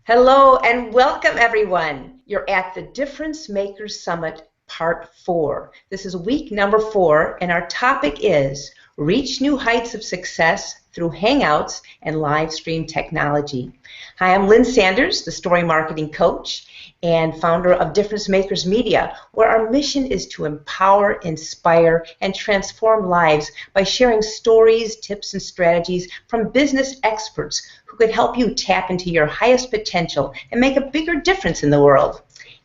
Hello and welcome everyone. You're at the Difference Makers Summit Part 4. This is week number 4 and our topic is Reach New Heights of Success through Hangouts and Livestream Technology. Hi, I'm Lynn Sanders, the Story Marketing Coach and founder of Difference Makers Media, where our mission is to empower, inspire, and transform lives by sharing stories, tips, and strategies from business experts who could help you tap into your highest potential and make a bigger difference in the world.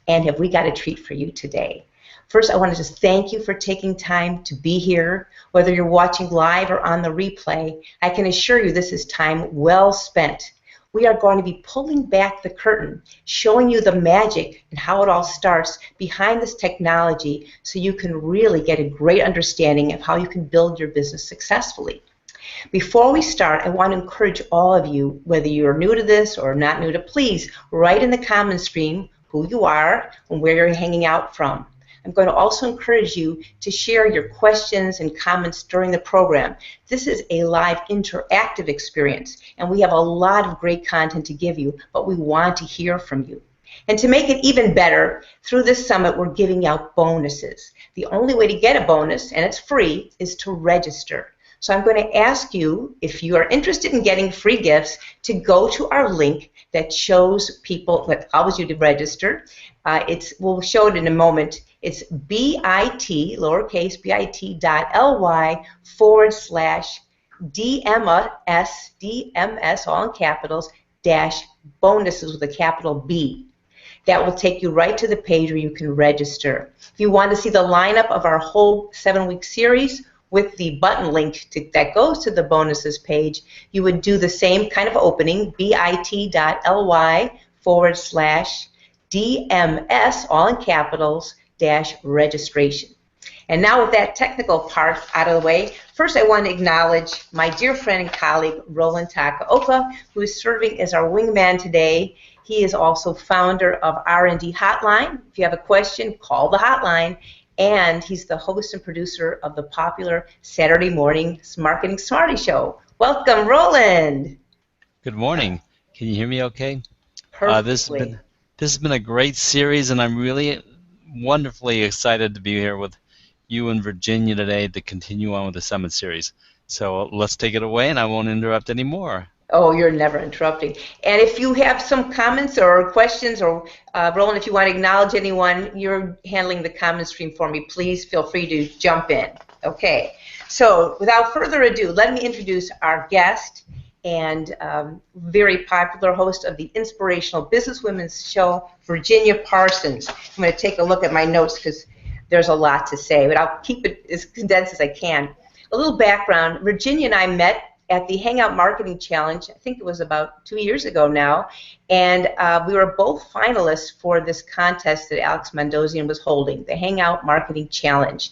And have we got a treat for you today? First, I want to just thank you for taking time to be here. Whether you're watching live or on the replay, I can assure you this is time well spent. We are going to be pulling back the curtain, showing you the magic and how it all starts behind this technology so you can really get a great understanding of how you can build your business successfully. Before we start, I want to encourage all of you, whether you're new to this or not new to, please write in the comment stream who you are and where you're hanging out from. I'm going to also encourage you to share your questions and comments during the program. This is a live interactive experience, and we have a lot of great content to give you, but we want to hear from you. And to make it even better, through this summit, we're giving out bonuses. The only way to get a bonus, and it's free, is to register. So I'm going to ask you, if you are interested in getting free gifts, to go to our link that shows people, that allows you to register. We'll show it in a moment. It's bit, lowercase bit.ly/DMS, all in capitals, dash bonuses with a capital B. That will take you right to the page where you can register. If you want to see the lineup of our whole 7-week series with the button link that goes to the bonuses page, you would do the same kind of opening, bit.ly/DMS, all in capitals, dash registration. And now with that technical part out of the way, first I want to acknowledge my dear friend and colleague, Roland Takaoka, who is serving as our wingman today. He is also founder of R&D Hotline. If you have a question, call the hotline. And he's the host and producer of the popular Saturday morning Marketing Smarty Show. Welcome, Roland. Good morning. Can you hear me okay? Perfectly. This has been a great series, and I'm really wonderfully excited to be here with you and Virginia today to continue on with the Summit series. So let's take it away, and I won't interrupt anymore. Oh, you're never interrupting. And if you have some comments or questions, or Roland, if you want to acknowledge anyone, you're handling the comment stream for me. Please feel free to jump in. Okay. So without further ado, let me introduce our guest and very popular host of the Inspirational Businesswomen's Show, Virginia Parsons. I'm going to take a look at my notes because there's a lot to say, but I'll keep it as condensed as I can. A little background, Virginia and I met at the Hangout Marketing Challenge. I think it was about 2 years ago now, and we were both finalists for this contest that Alex Mendozian was holding, the Hangout Marketing Challenge.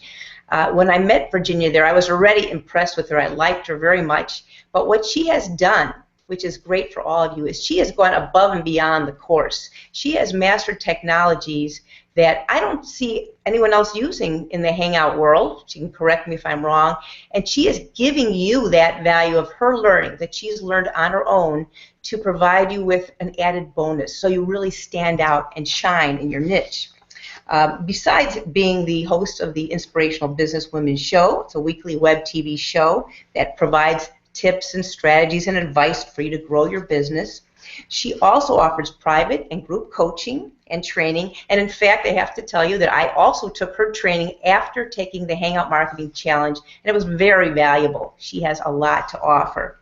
When I met Virginia there, I was already impressed with her. I liked her very much, but what she has done, which is great for all of you, is she has gone above and beyond the course. She has mastered technologies that I don't see anyone else using in the Hangout world. She can correct me if I'm wrong. And she is giving you that value of her learning that she's learned on her own to provide you with an added bonus so you really stand out and shine in your niche. Besides being the host of the Inspirational Businesswomen Show, it's a weekly web TV show that provides tips and strategies and advice for you to grow your business. She also offers private and group coaching and training, and in fact, I have to tell you that I also took her training after taking the Hangout Marketing Challenge, and it was very valuable. She has a lot to offer.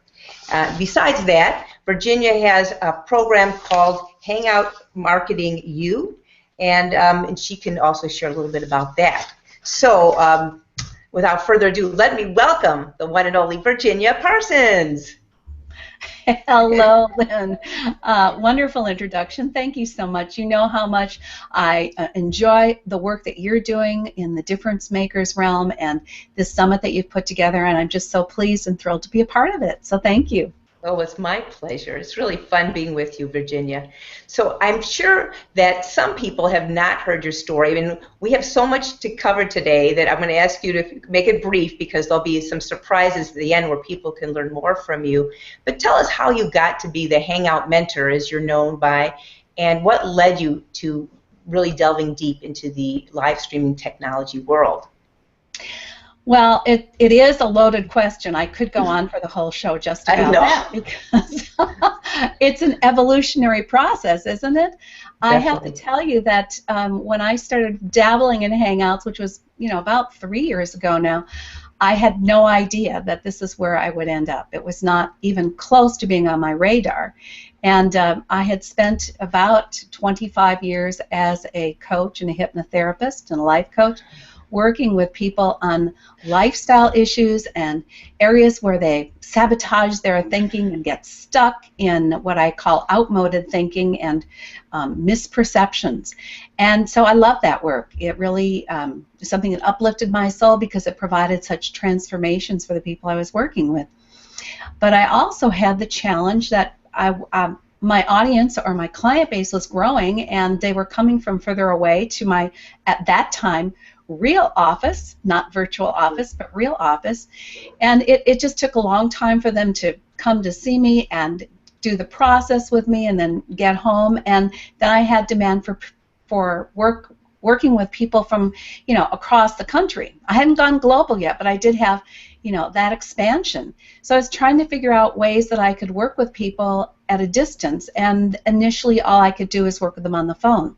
Besides that, Virginia has a program called Hangout Marketing U, and she can also share a little bit about that. So, without further ado, let me welcome the one and only Virginia Parsons. Hello, Lynn. Wonderful introduction. Thank you so much. You know how much I enjoy the work that you're doing in the difference makers realm and this summit that you've put together, and I'm just so pleased and thrilled to be a part of it. So thank you. Oh, it's my pleasure. It's really fun being with you, Virginia. So I'm sure that some people have not heard your story. I mean, we have so much to cover today that I'm going to ask you to make it brief because there'll be some surprises at the end where people can learn more from you. But tell us how you got to be the Hangout Mentor, as you're known by, and what led you to really delving deep into the live streaming technology world. Well, it is a loaded question. I could go on for the whole show just about that because it's an evolutionary process, isn't it? Definitely. I have to tell you that when I started dabbling in Hangouts, which was about 3 years ago now, I had no idea that this is where I would end up. It was not even close to being on my radar. And I had spent about 25 years as a coach and a hypnotherapist and a life coach, working with people on lifestyle issues and areas where they sabotage their thinking and get stuck in what I call outmoded thinking and misperceptions. And so I love that work. It really is something that uplifted my soul because it provided such transformations for the people I was working with. But I also had the challenge that my audience or my client base was growing, and they were coming from further away to my, at that time, real office, not virtual office, but real office. And it just took a long time for them to come to see me and do the process with me and then get home. And then I had demand for working with people from, across the country. I hadn't gone global yet, but I did have, that expansion. So I was trying to figure out ways that I could work with people at a distance. And initially all I could do is work with them on the phone,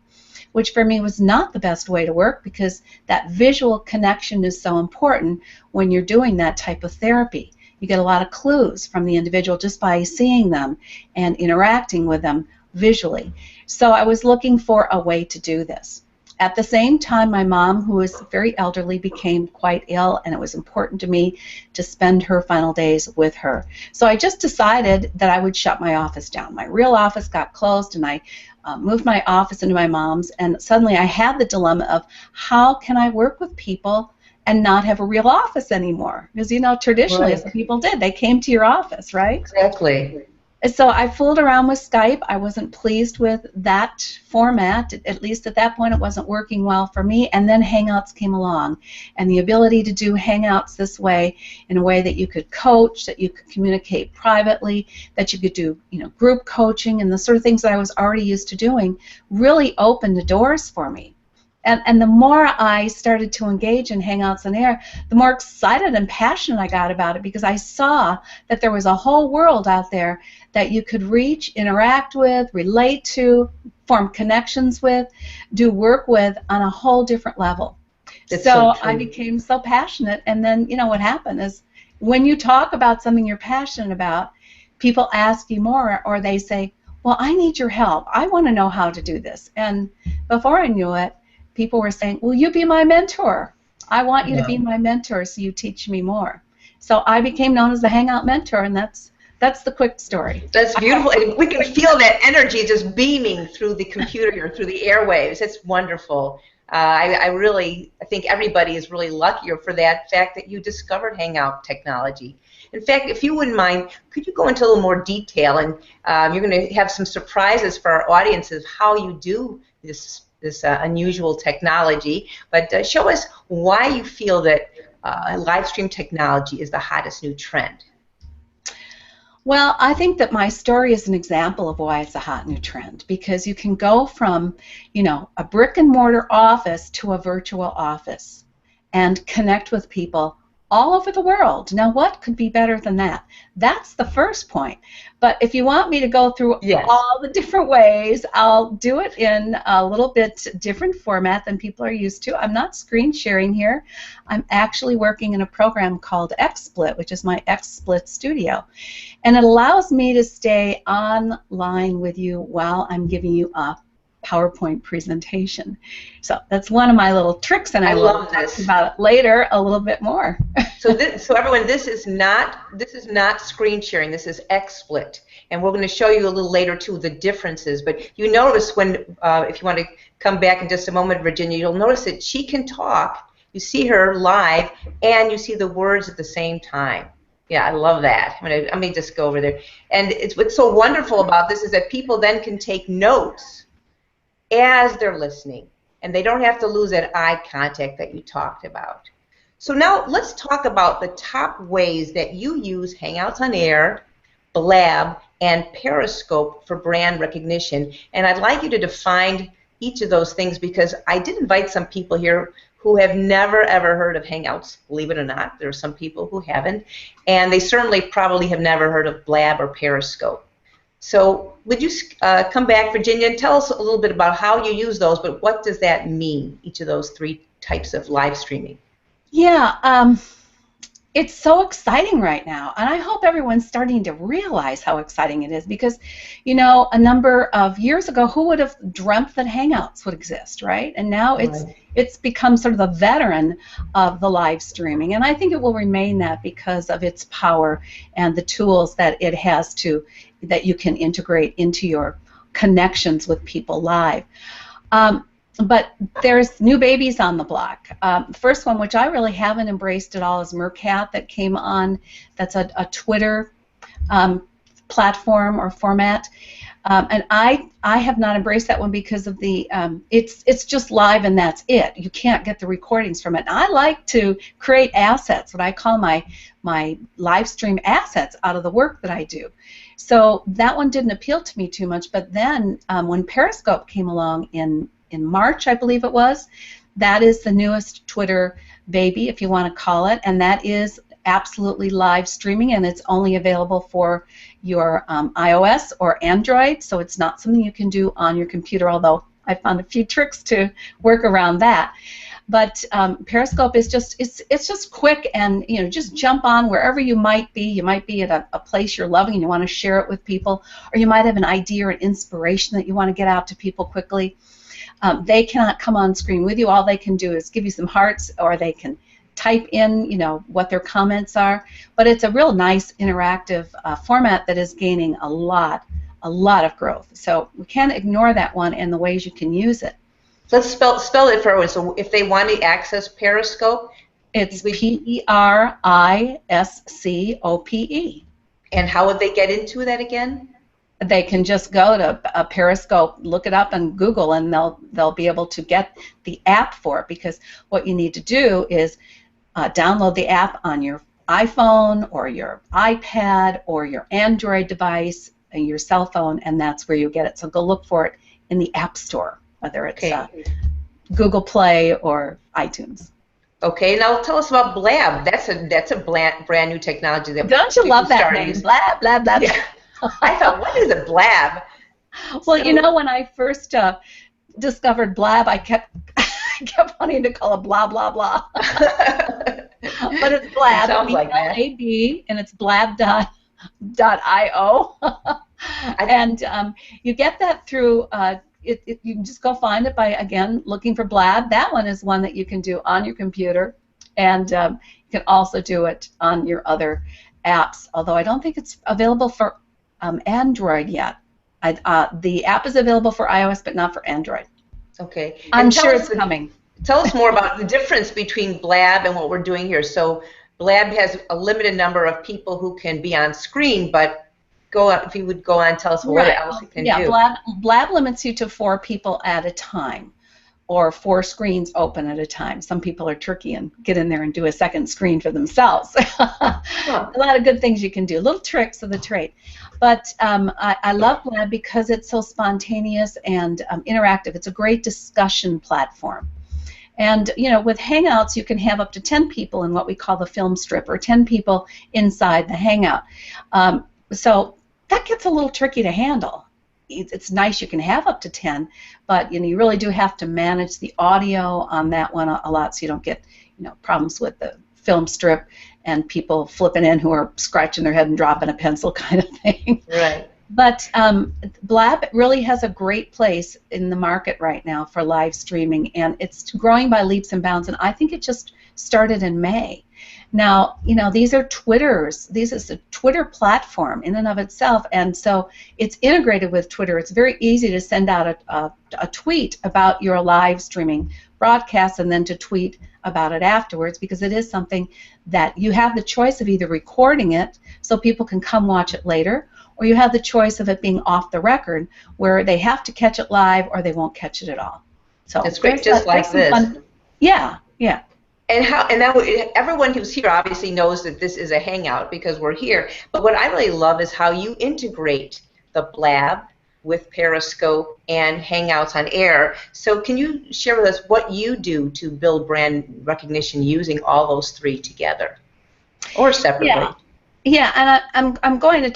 which for me was not the best way to work because that visual connection is so important when you're doing that type of therapy. You get a lot of clues from the individual just by seeing them and interacting with them visually. So I was looking for a way to do this. At the same time, my mom, who was very elderly, became quite ill, and it was important to me to spend her final days with her. So I just decided that I would shut my office down. My real office got closed, and I moved my office into my mom's, and suddenly I had the dilemma of how can I work with people and not have a real office anymore? Because, traditionally, as people did, they came to your office, right? Exactly. So I fooled around with Skype. I wasn't pleased with that format. At least at that point, it wasn't working well for me. And then Hangouts came along. And the ability to do Hangouts this way, in a way that you could coach, that you could communicate privately, that you could do group coaching and the sort of things that I was already used to doing, really opened the doors for me. And the more I started to engage in Hangouts on air, the more excited and passionate I got about it because I saw that there was a whole world out there that you could reach, interact with, relate to, form connections with, do work with on a whole different level. So I became so passionate, and then what happened is when you talk about something you're passionate about, people ask you more, or they say, well, I need your help. I want to know how to do this. And before I knew it, people were saying, will you be my mentor? I want you to be my mentor so you teach me more. So I became known as the Hangout Mentor, and that's the quick story. That's beautiful. And we can feel that energy just beaming through the computer or through the airwaves. It's wonderful. I think everybody is really lucky for that fact that you discovered Hangout technology. In fact, if you wouldn't mind, could you go into a little more detail? And you're going to have some surprises for our audience of how you do this unusual technology, but show us why you feel that live stream technology is the hottest new trend. Well, I think that my story is an example of why it's a hot new trend, because you can go from, a brick and mortar office to a virtual office and connect with people all over the world. Now, what could be better than that? That's the first point. But if you want me to go through all the different ways, I'll do it in a little bit different format than people are used to. I'm not screen sharing here. I'm actually working in a program called XSplit, which is my XSplit studio. And it allows me to stay online with you while I'm giving you a PowerPoint presentation. So that's one of my little tricks, and I will talk about it later a little bit more. So everyone, this is not screen sharing. This is XSplit, and we're going to show you a little later too the differences. But you notice when, if you want to come back in just a moment, Virginia, you'll notice that she can talk. You see her live, and you see the words at the same time. Yeah, I love that. Let me just go over there. And what's so wonderful about this is that people then can take notes as they're listening, and they don't have to lose that eye contact that you talked about. So now let's talk about the top ways that you use Hangouts on Air, Blab, and Periscope for brand recognition. And I'd like you to define each of those things, because I did invite some people here who have never ever heard of Hangouts. Believe it or not, there are some people who haven't, and they certainly probably have never heard of Blab or Periscope. So would you come back, Virginia, and tell us a little bit about how you use those, but what does that mean, each of those three types of live streaming? Yeah, it's so exciting right now, and I hope everyone's starting to realize how exciting it is, because, you know, a number of years ago, who would have dreamt that Hangouts would exist, right? And now it's become sort of the veteran of the live streaming, and I think it will remain that because of its power and the tools that it has that you can integrate into your connections with people live. But there's new babies on the block. The first one, which I really haven't embraced at all, is Meerkat, that came on. That's a Twitter platform or format, and I have not embraced that one because of the it's just live and that's it. You can't get the recordings from it. And I like to create assets, what I call my live stream assets, out of the work that I do. So that one didn't appeal to me too much. But then when Periscope came along in March, I believe it was, that is the newest Twitter baby, if you want to call it, and that is absolutely live streaming, and it's only available for your iOS or Android, so it's not something you can do on your computer, although I found a few tricks to work around that. But Periscope is it's just quick, and you know, just jump on wherever you might be. You might be at a place you're loving and you want to share it with people, or you might have an idea or an inspiration that you want to get out to people quickly. They cannot come on screen with you. All they can do is give you some hearts, or they can type in, you know, what their comments are. But it's a real nice interactive format that is gaining a lot of growth. So we can't ignore that one and the ways you can use it. Let's spell it for everyone. So if they want to access Periscope, it's Periscope. And how would they get into that again? They can just go to Periscope, look it up on Google, and they'll be able to get the app for it, because what you need to do is download the app on your iPhone or your iPad or your Android device and your cell phone, and that's where you get it. So go look for it in the App Store, whether it's Google Play or iTunes. Okay, now tell us about Blab. That's a brand new technology that don't you love that name? Blab, blab, blab. Yeah. I thought, what is a Blab? Well, you know, when I first discovered Blab, I kept wanting to call it blah blah blah. But it's Blab. It sounds like that. B-L-A-B, and it's blab.io. And you get that through. You can just go find it by, again, looking for Blab. That one is one that you can do on your computer, and you can also do it on your other apps. Although I don't think it's available for Android yet. The app is available for iOS, but not for Android. Okay. I'm sure it's coming. Tell us more about the difference between Blab and what we're doing here. So Blab has a limited number of people who can be on screen, but if you would go on, tell us what else it can do. Yeah, Blab limits you to 4 people at a time, or 4 screens open at a time. Some people are tricky and get in there and do a second screen for themselves. A lot of good things you can do, little tricks of the trade. But I love Blab because it's so spontaneous and interactive. It's a great discussion platform. And, you know, with Hangouts, you can have up to 10 people in what we call the film strip, or 10 people inside the Hangout. So that gets a little tricky to handle. It's nice you can have up to 10, but you know, you really do have to manage the audio on that one a lot, so you don't get, you know, problems with the film strip and people flipping in who are scratching their head and dropping a pencil kind of thing. Right. But Blab really has a great place in the market right now for live streaming, and it's growing by leaps and bounds, and I think it just started in May. Now, these are Twitters. This is a Twitter platform in and of itself, and so it's integrated with Twitter. It's very easy to send out a tweet about your live streaming broadcast and then to tweet about it afterwards, because it is something that you have the choice of either recording it so people can come watch it later, or you have the choice of it being off the record where they have to catch it live or they won't catch it at all. So it's great, just like this. Yeah. And now everyone who's here obviously knows that this is a Hangout because we're here. But what I really love is how you integrate the Blab with Periscope and Hangouts on air. So can you share with us what you do to build brand recognition using all those three together, or separately? Yeah, and I'm going to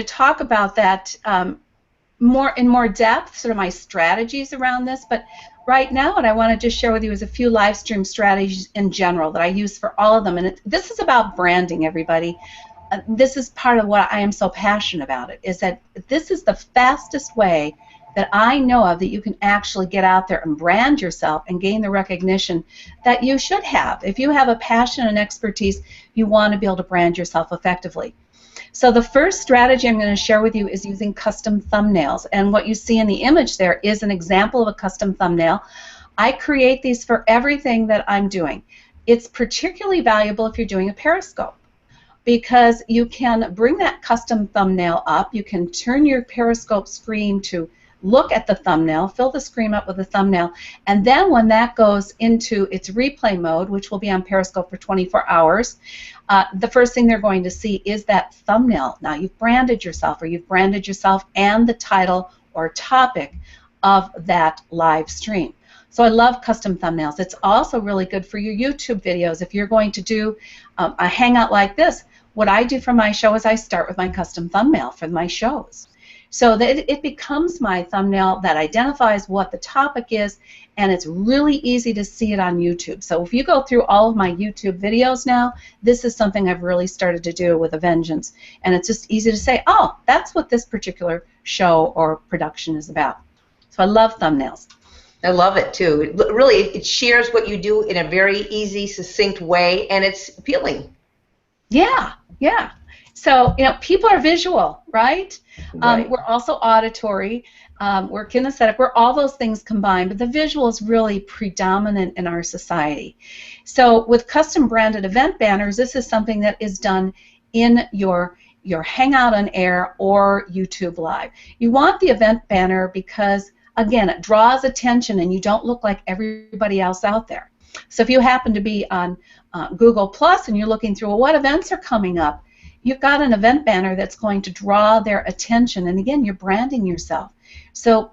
talk about that in more depth, sort of my strategies around this. But right now, what I want to just share with you is a few live stream strategies in general that I use for all of them. And this is about branding, everybody. This is part of what I am so passionate about. It is that this is the fastest way that I know of that you can actually get out there and brand yourself and gain the recognition that you should have. If you have a passion and expertise, you want to be able to brand yourself effectively. So the first strategy I'm going to share with you is using custom thumbnails. And what you see in the image there is an example of a custom thumbnail. I create these for everything that I'm doing. It's particularly valuable if you're doing a Periscope, because you can bring that custom thumbnail up. You can turn your Periscope screen to look at the thumbnail, fill the screen up with the thumbnail, and then when that goes into its replay mode, which will be on Periscope for 24 hours, the first thing they're going to see is that thumbnail. Now you've branded yourself, or you've branded yourself and the title or topic of that live stream. So I love custom thumbnails. It's also really good for your YouTube videos. If you're going to do a Hangout like this, what I do for my show is I start with my custom thumbnail for my shows, so that it becomes my thumbnail that identifies what the topic is, and it's really easy to see it on YouTube. So if you go through all of my YouTube videos now, this is something I've really started to do with a vengeance, and it's just easy to say, oh, that's what this particular show or production is about. So I love thumbnails. I love it too. Really, it shares what you do in a very easy, succinct way, and it's appealing. Yeah. So, people are visual, right? Right. We're also auditory. We're kinesthetic. We're all those things combined, but the visual is really predominant in our society. So with custom branded event banners, this is something that is done in your Hangout on Air or YouTube Live. You want the event banner because, again, it draws attention and you don't look like everybody else out there. So if you happen to be on Google Plus and you're looking through, well, what events are coming up, you've got an event banner that's going to draw their attention, and again, you're branding yourself. So,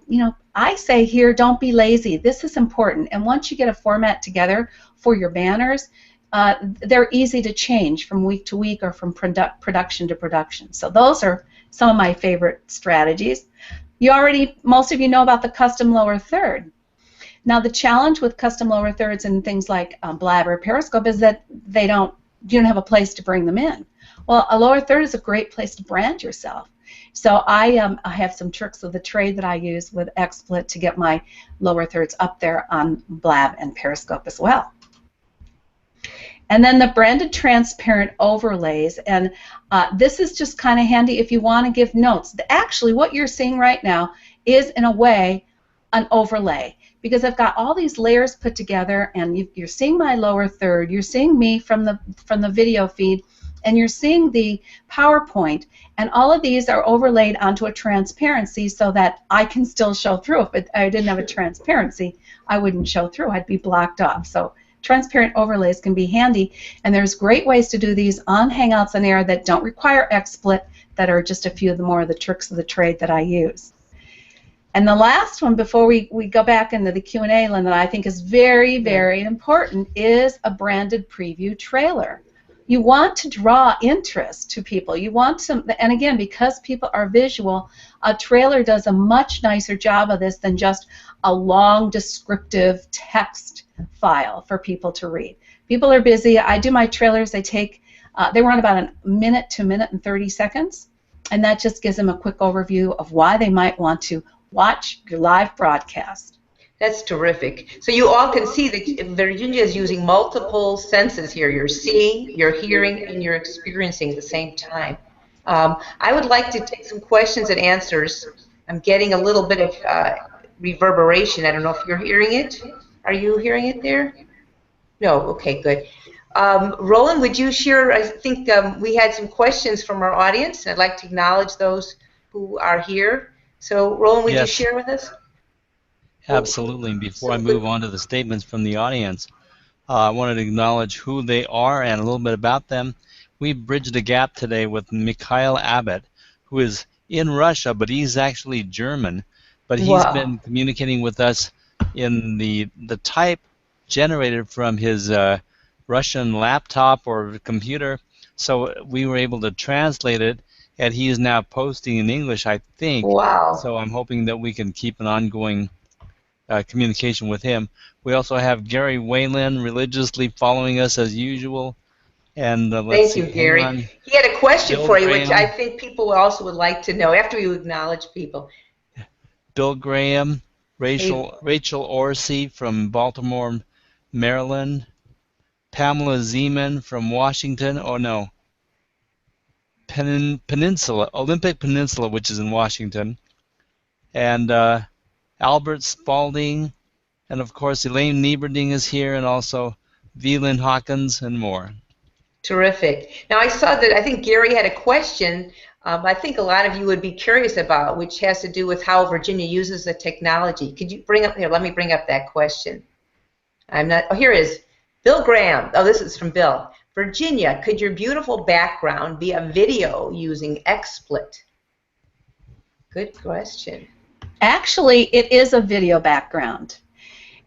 I say here, don't be lazy. This is important, and once you get a format together for your banners, they're easy to change from week to week or from production to production. So those are some of my favorite strategies. Most of you know about the custom lower third. Now, the challenge with custom lower thirds and things like Blab or Periscope is that you don't have a place to bring them in. Well, a lower third is a great place to brand yourself. So I have some tricks of the trade that I use with XSplit to get my lower thirds up there on Blab and Periscope as well. And then the branded transparent overlays, and this is just kind of handy if you want to give notes. Actually, what you're seeing right now is, in a way, an overlay, because I've got all these layers put together, and you're seeing my lower third, you're seeing me from the video feed, and you're seeing the PowerPoint, and all of these are overlaid onto a transparency so that I can still show through. If I didn't have a transparency, I wouldn't show through. I'd be blocked off. So transparent overlays can be handy, and there's great ways to do these on Hangouts on Air that don't require XSplit, that are just a few of the tricks of the trade that I use. And the last one, before we go back into the Q&A, Lynn, that I think is very, very important, is a branded preview trailer. You want to draw interest to people. You want some, and again, because people are visual, a trailer does a much nicer job of this than just a long descriptive text file for people to read. People are busy. I do my trailers. They run about a minute to a minute and 30 seconds, and that just gives them a quick overview of why they might want to watch your live broadcast. That's terrific. So you all can see that Virginia is using multiple senses here. You're seeing, you're hearing, and you're experiencing at the same time. I would like to take some questions and answers. I'm getting a little bit of reverberation. I don't know if you're hearing it. Are you hearing it there? No? Okay, good. Roland, would you share? I think we had some questions from our audience. I'd like to acknowledge those who are here. So, Roland, would you share with us? Absolutely. And before I move on to the statements from the audience, I wanted to acknowledge who they are and a little bit about them. We bridged a gap today with Mikhail Abbott, who is in Russia, but he's actually German. But he's been communicating with us in the type generated from his Russian laptop or computer. So we were able to translate it, and he is now posting in English, I think. Wow. So I'm hoping that we can keep an ongoing communication with him. We also have Gary Whalen religiously following us as usual. And let's see. Thank you, Gary. He had a question Bill for you, Graham, which I think people also would like to know after you acknowledge people. Bill Graham, Rachel Orsi from Baltimore, Maryland, Pamela Zeman from Washington. Oh no, Olympic Peninsula, which is in Washington, and Albert Spalding, and of course Elaine Nieberding is here, and also Velin Hawkins and more. Terrific. Now I saw that I think Gary had a question I think a lot of you would be curious about, which has to do with how Virginia uses the technology. Could you bring up here? Let me bring up that question. I'm not. Oh, here it is. Bill Graham. Oh, this is from Bill. Virginia, could your beautiful background be a video using XSplit? Good question. Actually, it is a video background,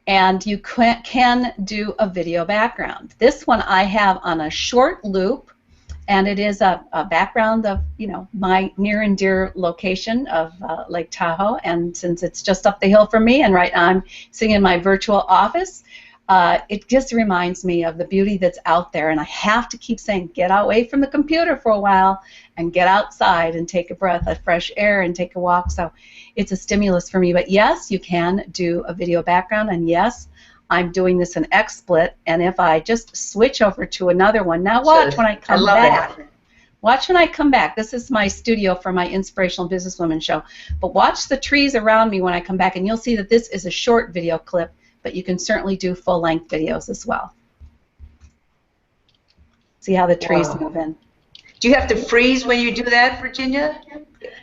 and you can do a video background. This one I have on a short loop, and it is a background of, you know, my near and dear location of Lake Tahoe, and since it's just up the hill from me, and right now I'm sitting in my virtual office, it just reminds me of the beauty that's out there, and I have to keep saying, get away from the computer for a while and get outside and take a breath of fresh air and take a walk. So it's a stimulus for me. But yes, you can do a video background, and yes, I'm doing this in XSplit, and if I just switch over to another one, now watch when I come back. Watch when I come back. This is my studio for my Inspirational Businesswoman show. But watch the trees around me when I come back, and you'll see that this is a short video clip, but you can certainly do full-length videos as well. See how the trees move in. Do you have to freeze when you do that, Virginia?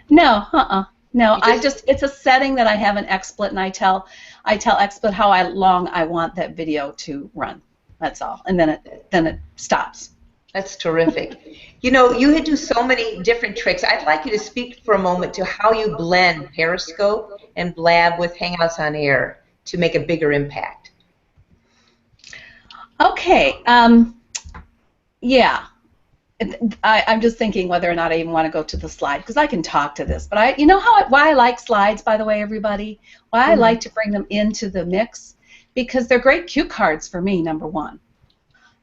No, No, it's a setting that I have in XSplit, and I tell XSplit how long I want that video to run. That's all, and then it stops. That's terrific. You know, you do so many different tricks. I'd like you to speak for a moment to how you blend Periscope and Blab with Hangouts on Air to make a bigger impact. Okay. Yeah. I'm just thinking whether or not I even want to go to the slide, because I can talk to this. But you know why I like slides, by the way, everybody? Why I like to bring them into the mix? Because they're great cue cards for me, number one.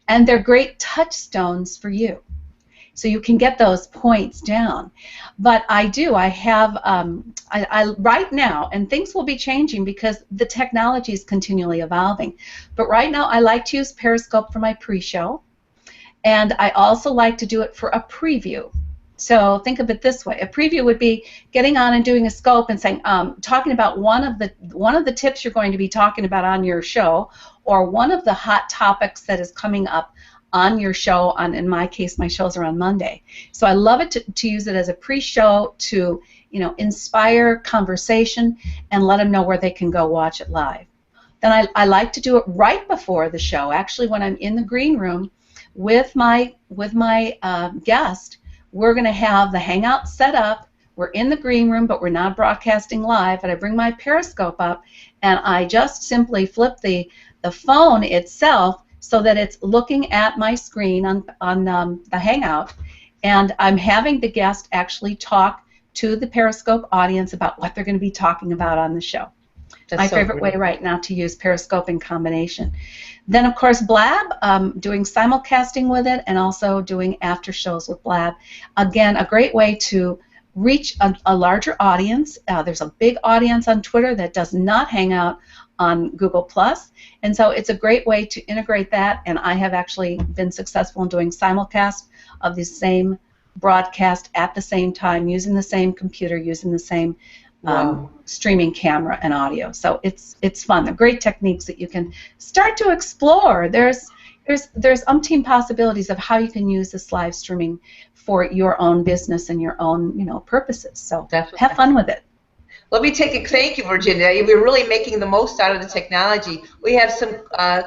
And they're great touchstones for you. So you can get those points down. But I have, right now, and things will be changing because the technology is continually evolving. But right now I like to use Periscope for my pre-show. And I also like to do it for a preview. So think of it this way: a preview would be getting on and doing a scope and saying, talking about one of the tips you're going to be talking about on your show, or one of the hot topics that is coming up on your show. In my case, my shows are on Monday. So I love it to use it as a pre-show to, you know, inspire conversation and let them know where they can go watch it live. Then I like to do it right before the show, actually when I'm in the green room with my guest. We're going to have the Hangout set up. We're in the green room, but we're not broadcasting live. And I bring my Periscope up, and I just simply flip the phone itself so that it's looking at my screen on the Hangout, and I'm having the guest actually talk to the Periscope audience about what they're going to be talking about on the show. That's my favorite way right now to use Periscope in combination. Then, of course, Blab, doing simulcasting with it, and also doing after shows with Blab. Again, a great way to reach a larger audience. There's a big audience on Twitter that does not hang out on Google+. And so it's a great way to integrate that, and I have actually been successful in doing simulcast of the same broadcast at the same time, using the same computer, using the same streaming camera and audio. So it's fun. They're great techniques that you can start to explore. There's umpteen possibilities of how you can use this live streaming for your own business and your own purposes. So Definitely. Have fun with it. Let me thank you, Virginia. We're really making the most out of the technology. We have some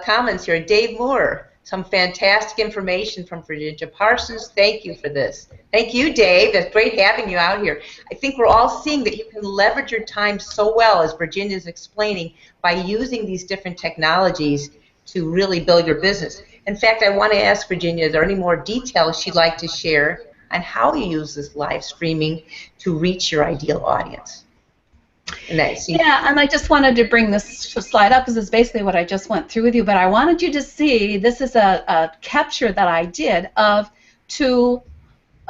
comments here. Dave Moore, some fantastic information from Virginia Parsons. Thank you for this. Thank you, Dave. It's great having you out here. I think we're all seeing that you can leverage your time so well, as Virginia is explaining, by using these different technologies to really build your business. In fact, I want to ask Virginia, is there any more details she'd like to share on how you use this live streaming to reach your ideal audience? Yeah, and I just wanted to bring this slide up because it's basically what I just went through with you, but I wanted you to see this is a capture that I did of two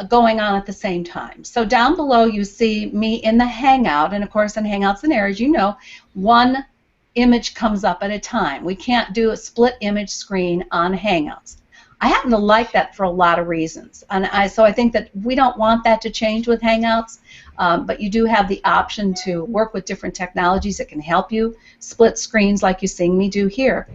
going on at the same time. So down below you see me in the Hangout, and of course in Hangouts and Air, as you know, one image comes up at a time. We can't do a split image screen on Hangouts. I happen to like that for a lot of reasons, and so I think that we don't want that to change with Hangouts, but you do have the option to work with different technologies that can help you split screens like you're seeing me do here.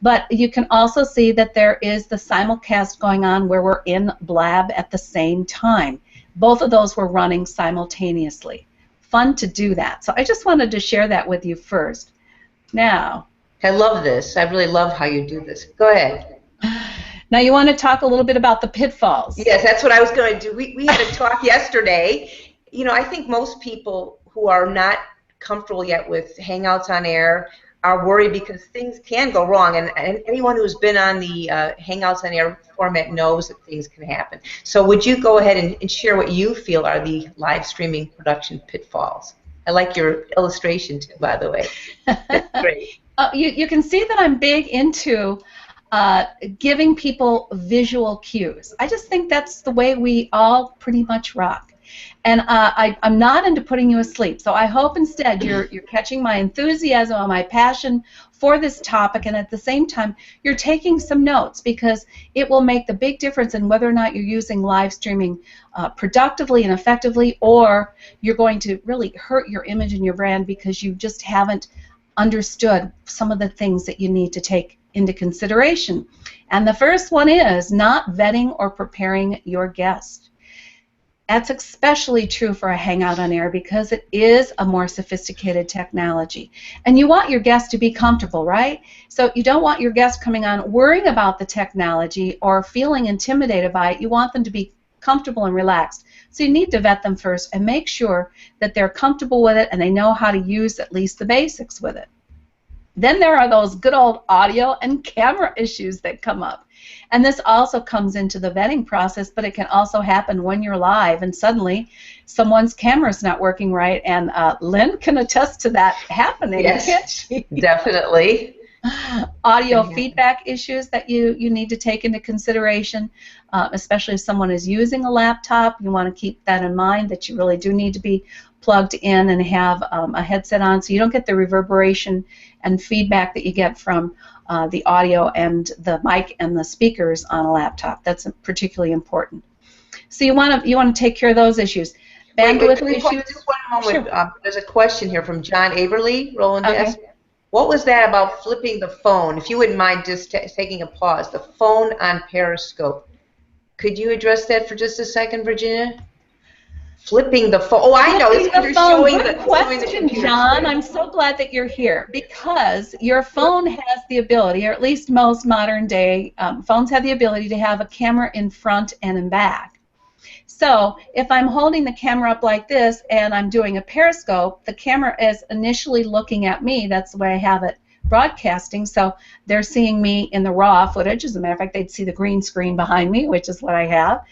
But you can also see that there is the simulcast going on where we're in Blab at the same time. Both of those were running simultaneously. Fun to do that. So I just wanted to share that with you first. Now, I love this. I really love how you do this. Go ahead. Now you want to talk a little bit about the pitfalls. Yes, that's what I was going to do. We had a talk yesterday. I think most people who are not comfortable yet with Hangouts on Air are worried because things can go wrong, and anyone who's been on the Hangouts on Air format knows that things can happen. So would you go ahead and share what you feel are the live streaming production pitfalls? I like your illustration too, by the way. That's great. You can see that I'm big into giving people visual cues. I just think that's the way we all pretty much rock. And I'm not into putting you asleep, so I hope instead you're catching my enthusiasm and my passion for this topic, and at the same time you're taking some notes, because it will make the big difference in whether or not you're using live streaming productively and effectively, or you're going to really hurt your image and your brand because you just haven't understood some of the things that you need to take into consideration. And the first one is not vetting or preparing your guest. That's especially true for a Hangout on Air because it is a more sophisticated technology. And you want your guests to be comfortable, right? So you don't want your guests coming on worrying about the technology or feeling intimidated by it. You want them to be comfortable and relaxed. So you need to vet them first and make sure that they're comfortable with it and they know how to use at least the basics with it. Then there are those good old audio and camera issues that come up. And this also comes into the vetting process, but it can also happen when you're live and suddenly someone's camera's not working right, and Lynn can attest to that happening. Yes, definitely. Audio feedback issues that you need to take into consideration, especially if someone is using a laptop. You want to keep that in mind, that you really do need to be plugged in and have a headset on so you don't get the reverberation and feedback that you get from the audio and the mic and the speakers on a laptop. That's particularly important. So you want to take care of those issues. Bandwidth issues. Just one moment. Sure. There's a question here from John Averly. Roland asked, what was that about flipping the phone? If you wouldn't mind just taking a pause. The phone on Periscope. Could you address that for just a second, Virginia? Flipping the phone. Oh, I know. It's the phone. Good question, John. I'm so glad that you're here, because your phone has the ability, or at least most modern day phones have the ability to have a camera in front and in back. So if I'm holding the camera up like this and I'm doing a Periscope, the camera is initially looking at me. That's the way I have it broadcasting. So they're seeing me in the raw footage. As a matter of fact, they'd see the green screen behind me, which is what I have.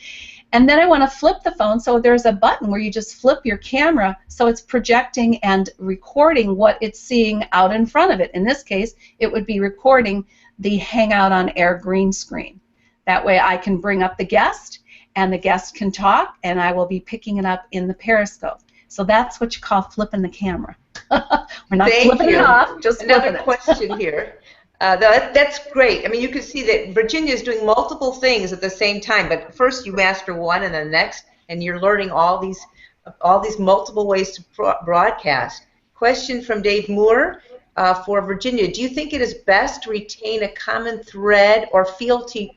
And then I want to flip the phone, so there's a button where you just flip your camera so it's projecting and recording what it's seeing out in front of it. In this case, it would be recording the Hangout on Air green screen. That way I can bring up the guest, and the guest can talk, and I will be picking it up in the Periscope. So that's what you call flipping the camera. We're not Thank flipping you. it off, just Another flipping it. question here. That's great. I mean, you can see that Virginia is doing multiple things at the same time, but first you master one and then the next, and you're learning all these multiple ways to broadcast. Question from Dave Moore for Virginia. Do you think it is best to retain a common thread or feel to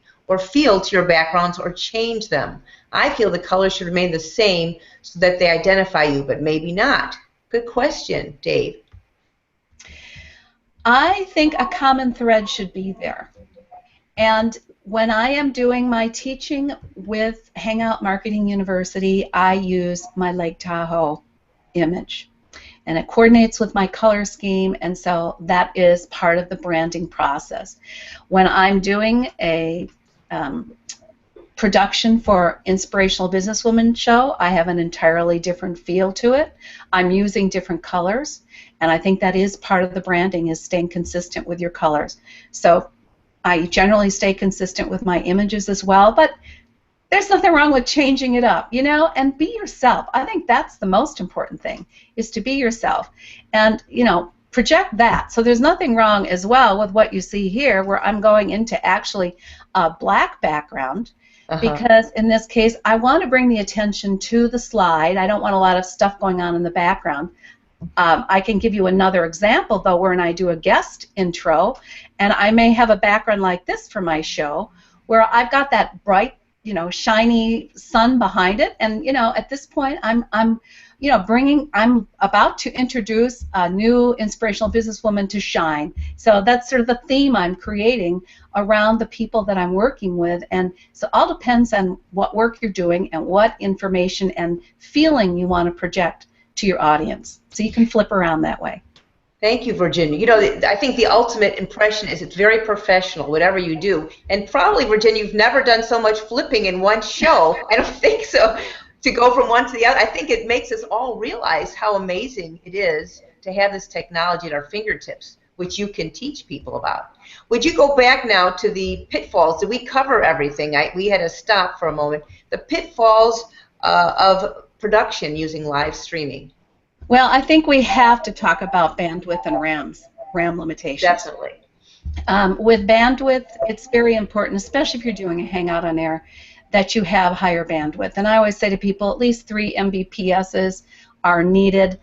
your backgrounds or change them? I feel the colors should remain the same so that they identify you, but maybe not. Good question, Dave. I think a common thread should be there. And when I am doing my teaching with Hangout Marketing University, I use my Lake Tahoe image. And it coordinates with my color scheme, and so that is part of the branding process. When I'm doing a production for Inspirational Businesswoman show, I have an entirely different feel to it. I'm using different colors, and I think that is part of the branding, is staying consistent with your colors. So I generally stay consistent with my images as well, but there's nothing wrong with changing it up, you know, and be yourself. I think that's the most important thing, is to be yourself and, you know, project that. So there's nothing wrong as well with what you see here, where I'm going into actually a black background. Because in this case, I want to bring the attention to the slide. I don't want a lot of stuff going on in the background. I can give you another example, though, where I do a guest intro, and I may have a background like this for my show, where I've got that bright, you know, shiny sun behind it, and you know, at this point, I'm about to introduce a new inspirational businesswoman to shine. So that's sort of the theme I'm creating around the people that I'm working with, and so it all depends on what work you're doing and what information and feeling you want to project to your audience. So you can flip around that way. Thank you, Virginia. You know, I think the ultimate impression is it's very professional, whatever you do. And probably, Virginia, you've never done so much flipping in one show. I don't think so. To go from one to the other, I think it makes us all realize how amazing it is to have this technology at our fingertips, which you can teach people about. Would you go back now to the pitfalls? Did we cover everything? We had to stop for a moment. The pitfalls of production using live streaming. Well, I think we have to talk about bandwidth and RAM limitations. Definitely. With bandwidth, it's very important, especially if you're doing a Hangout on air, that you have higher bandwidth. And I always say to people, at least 3 Mbps's are needed.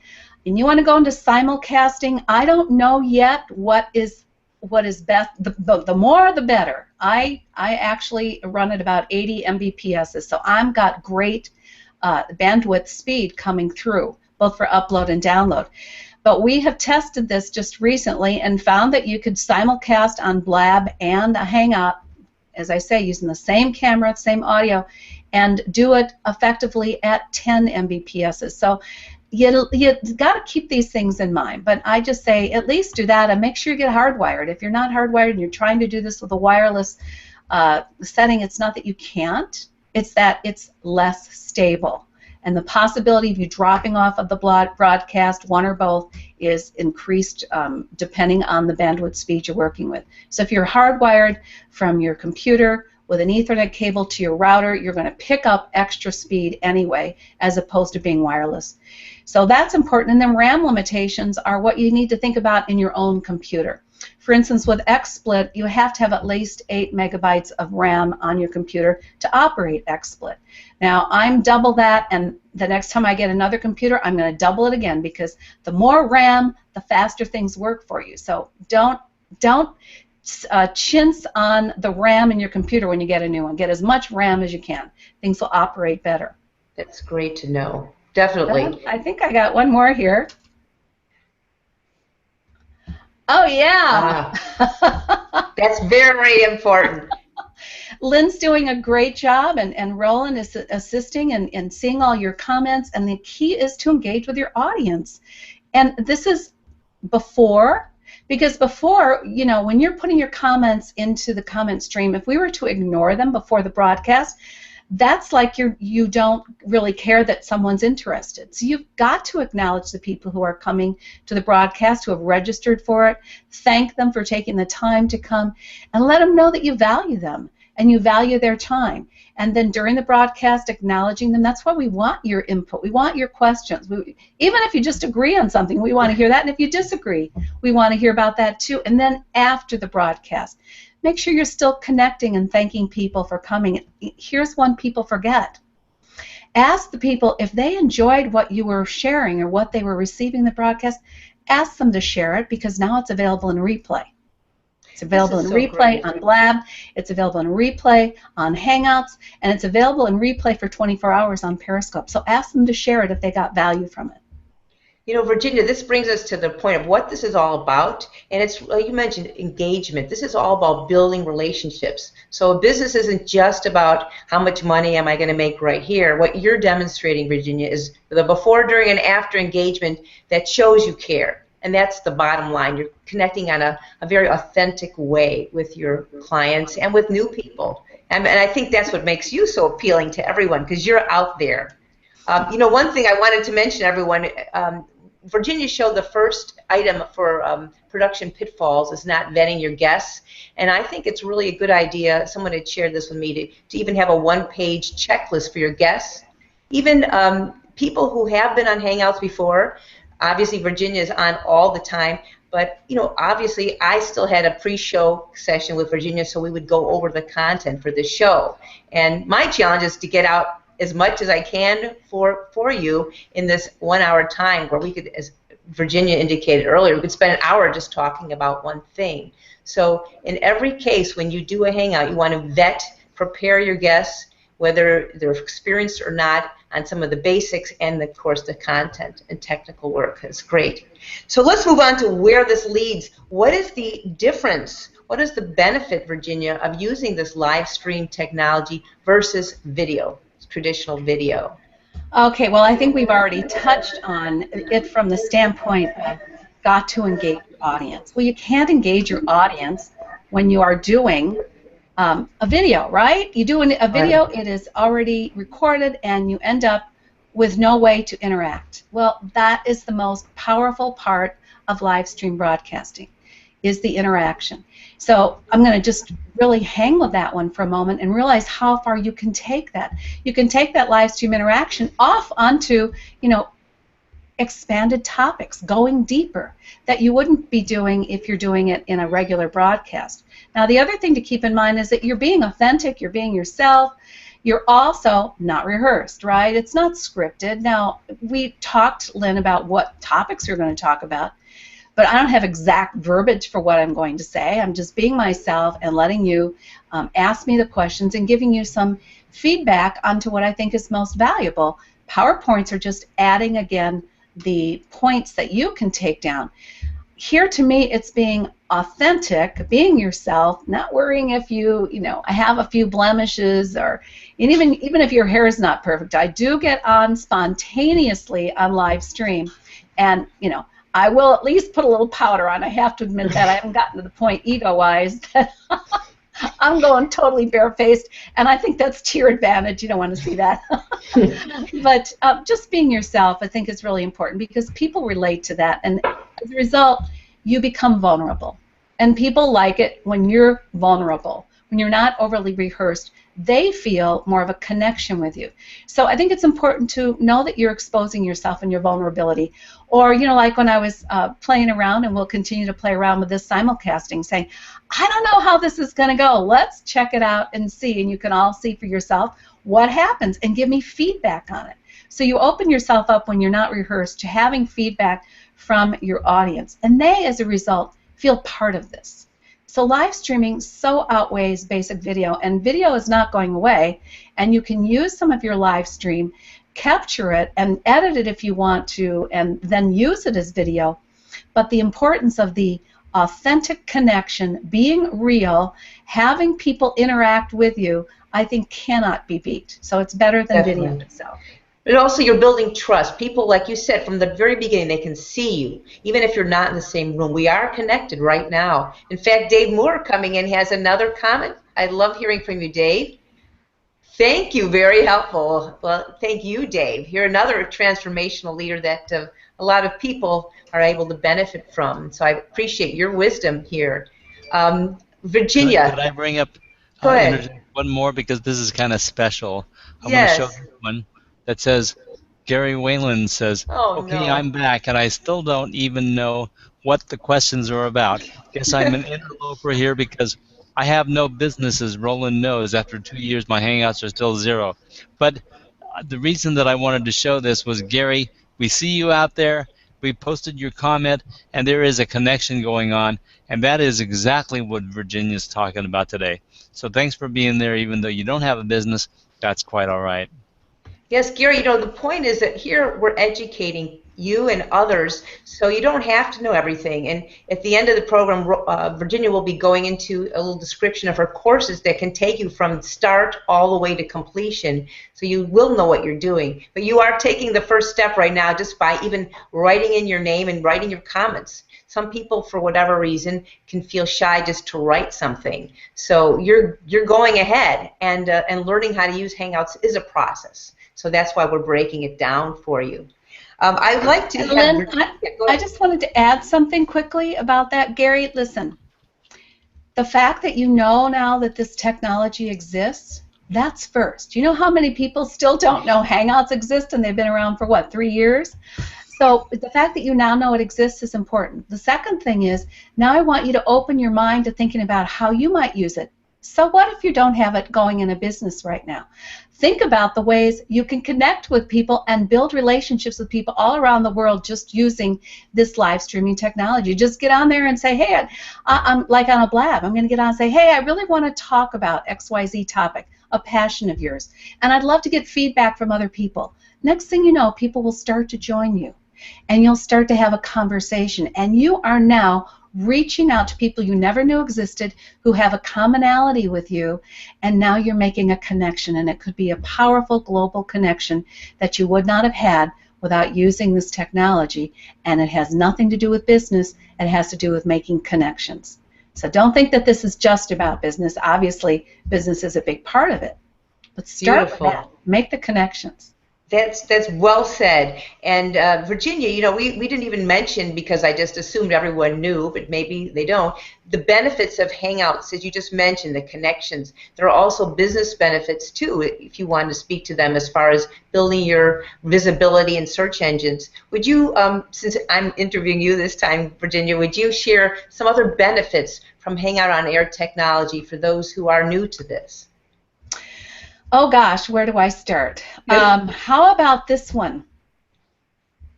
And you want to go into simulcasting. I don't know yet what is best. The more, the better. I actually run at about 80 Mbps's, so I've got great bandwidth speed coming through, both for upload and download. But we have tested this just recently and found that you could simulcast on Blab and a Hangout, as I say, using the same camera, same audio, and do it effectively at 10 Mbps's. So you got to keep these things in mind. But I just say at least do that and make sure you get hardwired. If you're not hardwired and you're trying to do this with a wireless setting, it's not that you can't. It's that it's less stable. And the possibility of you dropping off of the broadcast, one or both, is increased depending on the bandwidth speed you're working with. So if you're hardwired from your computer with an Ethernet cable to your router, you're going to pick up extra speed anyway, as opposed to being wireless. So that's important. And then RAM limitations are what you need to think about in your own computer. For instance, with XSplit, you have to have at least 8 megabytes of RAM on your computer to operate XSplit. Now, I'm double that, and the next time I get another computer, I'm going to double it again, because the more RAM, the faster things work for you. So don't chintz on the RAM in your computer when you get a new one. Get as much RAM as you can. Things will operate better. That's great to know. Definitely. I think I got one more here. Oh, yeah. That's very important. Lynn's doing a great job, and Roland is assisting and seeing all your comments, and the key is to engage with your audience. And this is before, because before, you know, when you're putting your comments into the comment stream, if we were to ignore them before the broadcast, that's like you don't really care that someone's interested. So you've got to acknowledge the people who are coming to the broadcast, who have registered for it, thank them for taking the time to come, and let them know that you value them. and you value their time. And then during the broadcast, acknowledging them. That's why we want your input. We want your questions. Even if you just agree on something, we want to hear that. And if you disagree, we want to hear about that too. And then after the broadcast, make sure you're still connecting and thanking people for coming. Here's one people forget. Ask the people if they enjoyed what you were sharing or what they were receiving in the broadcast. Ask them to share it, because now it's available in replay. It's available in replay on Blab, it's available in replay on Hangouts, and it's available in replay for 24 hours on Periscope. So ask them to share it if they got value from it. You know, Virginia, this brings us to the point of what this is all about, and it's, you mentioned engagement. This is all about building relationships. So a business isn't just about how much money am I going to make right here. What you're demonstrating, Virginia, is the before, during, and after engagement that shows you care. And that's the bottom line. You're connecting on a very authentic way with your clients and with new people. And I think that's what makes you so appealing to everyone, because you're out there. You know, one thing I wanted to mention, everyone, Virginia showed the first item for production pitfalls is not vetting your guests. And I think it's really a good idea, someone had shared this with me, to even have a one-page checklist for your guests. Even people who have been on Hangouts before. Obviously, Virginia is on all the time, but you know, obviously, I still had a pre-show session with Virginia, so we would go over the content for the show. And my challenge is to get out as much as I can for you in this 1 hour time, where we could, as Virginia indicated earlier, we could spend an hour just talking about one thing. So in every case, when you do a Hangout, you want to vet, prepare your guests, whether they're experienced or not, on some of the basics, and of course the content and technical work. That's great. So let's move on to where this leads. What is the difference? What is the benefit, Virginia, of using this live stream technology versus video, traditional video? Okay, well, I think we've already touched on it from the standpoint of got to engage your audience. Well, you can't engage your audience when you are doing a video, right? You do a video, it is already recorded, and you end up with no way to interact. Well, that is the most powerful part of live stream broadcasting, is the interaction. So I'm going to just really hang with that one for a moment and realize how far you can take that. You can take that live stream interaction off onto, you know, expanded topics, going deeper, that you wouldn't be doing if you're doing it in a regular broadcast. Now, the other thing to keep in mind is that you're being authentic, you're being yourself, you're also not rehearsed, right? It's not scripted. Now, we talked, Lynn, about what topics we're going to talk about, but I don't have exact verbiage for what I'm going to say. I'm just being myself and letting you ask me the questions and giving you some feedback onto what I think is most valuable. PowerPoints are just adding, again, the points that you can take down. Here, to me, it's being authentic, being yourself, not worrying if you know, I have a few blemishes, or even if your hair is not perfect. I do get on spontaneously on live stream, and you know, I will at least put a little powder on. I have to admit that I haven't gotten to the point ego-wise that I'm going totally barefaced, and I think that's to your advantage. You don't want to see that. But just being yourself, I think, is really important, because people relate to that, and as a result, you become vulnerable. And people like it when you're vulnerable, when you're not overly rehearsed. They feel more of a connection with you. So I think it's important to know that you're exposing yourself and your vulnerability. Or, you know, like when I was playing around, and we'll continue to play around with this simulcasting, saying, I don't know how this is going to go. Let's check it out and see. And you can all see for yourself what happens and give me feedback on it. So you open yourself up when you're not rehearsed to having feedback from your audience. And they, as a result, feel part of this. So live streaming so outweighs basic video, and video is not going away, and you can use some of your live stream, capture it, and edit it if you want to, and then use it as video. But the importance of the authentic connection, being real, having people interact with you, I think cannot be beat. So it's better than Definitely. Video itself. But also, you're building trust. People, like you said, from the very beginning, they can see you, even if you're not in the same room. We are connected right now. In fact, Dave Moore coming in has another comment. I love hearing from you, Dave. Thank you, very helpful. Well, thank you, Dave. You're another transformational leader that a lot of people are able to benefit from. So I appreciate your wisdom here. Virginia. Could I bring up Go ahead. one more because this is kind of special. I want to show Yes. this one that says, Gary Whalen says, Oh, okay, no. I'm back, and I still don't even know what the questions are about. Guess I'm an interloper here because I have no businesses. Roland knows after 2 years my Hangouts are still 0. But the reason that I wanted to show this was, Gary, we see you out there. We posted your comment, and there is a connection going on, and that is exactly what Virginia's talking about today. So thanks for being there, even though you don't have a business. That's quite all right. Yes, Gary, the point is that here we're educating you and others, so you don't have to know everything. And at the end of the program, Virginia will be going into a little description of her courses that can take you from start all the way to completion, so you will know what you're doing. But you are taking the first step right now just by even writing in your name and writing your comments. Some people, for whatever reason, can feel shy just to write something. So you're going ahead, and learning how to use Hangouts is a process. So that's why we're breaking it down for you. I'd like to Lynn, I just wanted to add something quickly about that. Gary, listen, the fact that you know now that this technology exists, that's first. You know how many people still don't know Hangouts exist, and they've been around for, what, 3 years? So the fact that you now know it exists is important. The second thing is, now I want you to open your mind to thinking about how you might use it. So what if you don't have it going in a business right now? Think about the ways you can connect with people and build relationships with people all around the world just using this live streaming technology. Just get on there and say, hey, I'm like on a Blab. I'm going to get on and say, hey, I really want to talk about XYZ topic, a passion of yours. And I'd love to get feedback from other people. Next thing you know, people will start to join you, and you'll start to have a conversation. And you are now reaching out to people you never knew existed who have a commonality with you, and now you're making a connection, and it could be a powerful global connection that you would not have had without using this technology. And it has nothing to do with business. It has to do with making connections. So don't think that this is just about business. Obviously, business is a big part of it. But start with that. Make the connections. That's well said. And Virginia, we didn't even mention, because I just assumed everyone knew, but maybe they don't, the benefits of Hangouts, as you just mentioned, the connections. There are also business benefits too, if you want to speak to them, as far as building your visibility in search engines. Would you, since I'm interviewing you this time, Virginia, would you share some other benefits from Hangout on Air technology for those who are new to this? Oh gosh, where do I start? How about this one?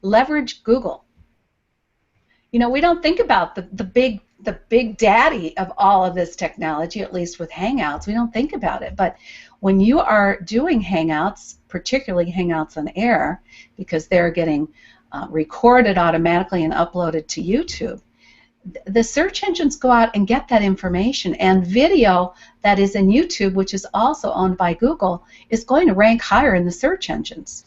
Leverage Google. We don't think about the big daddy of all of this technology, at least with Hangouts. We don't think about it. But when you are doing Hangouts, particularly Hangouts on Air, because they're getting recorded automatically and uploaded to YouTube, the search engines go out and get that information, and video that is in YouTube, which is also owned by Google, is going to rank higher in the search engines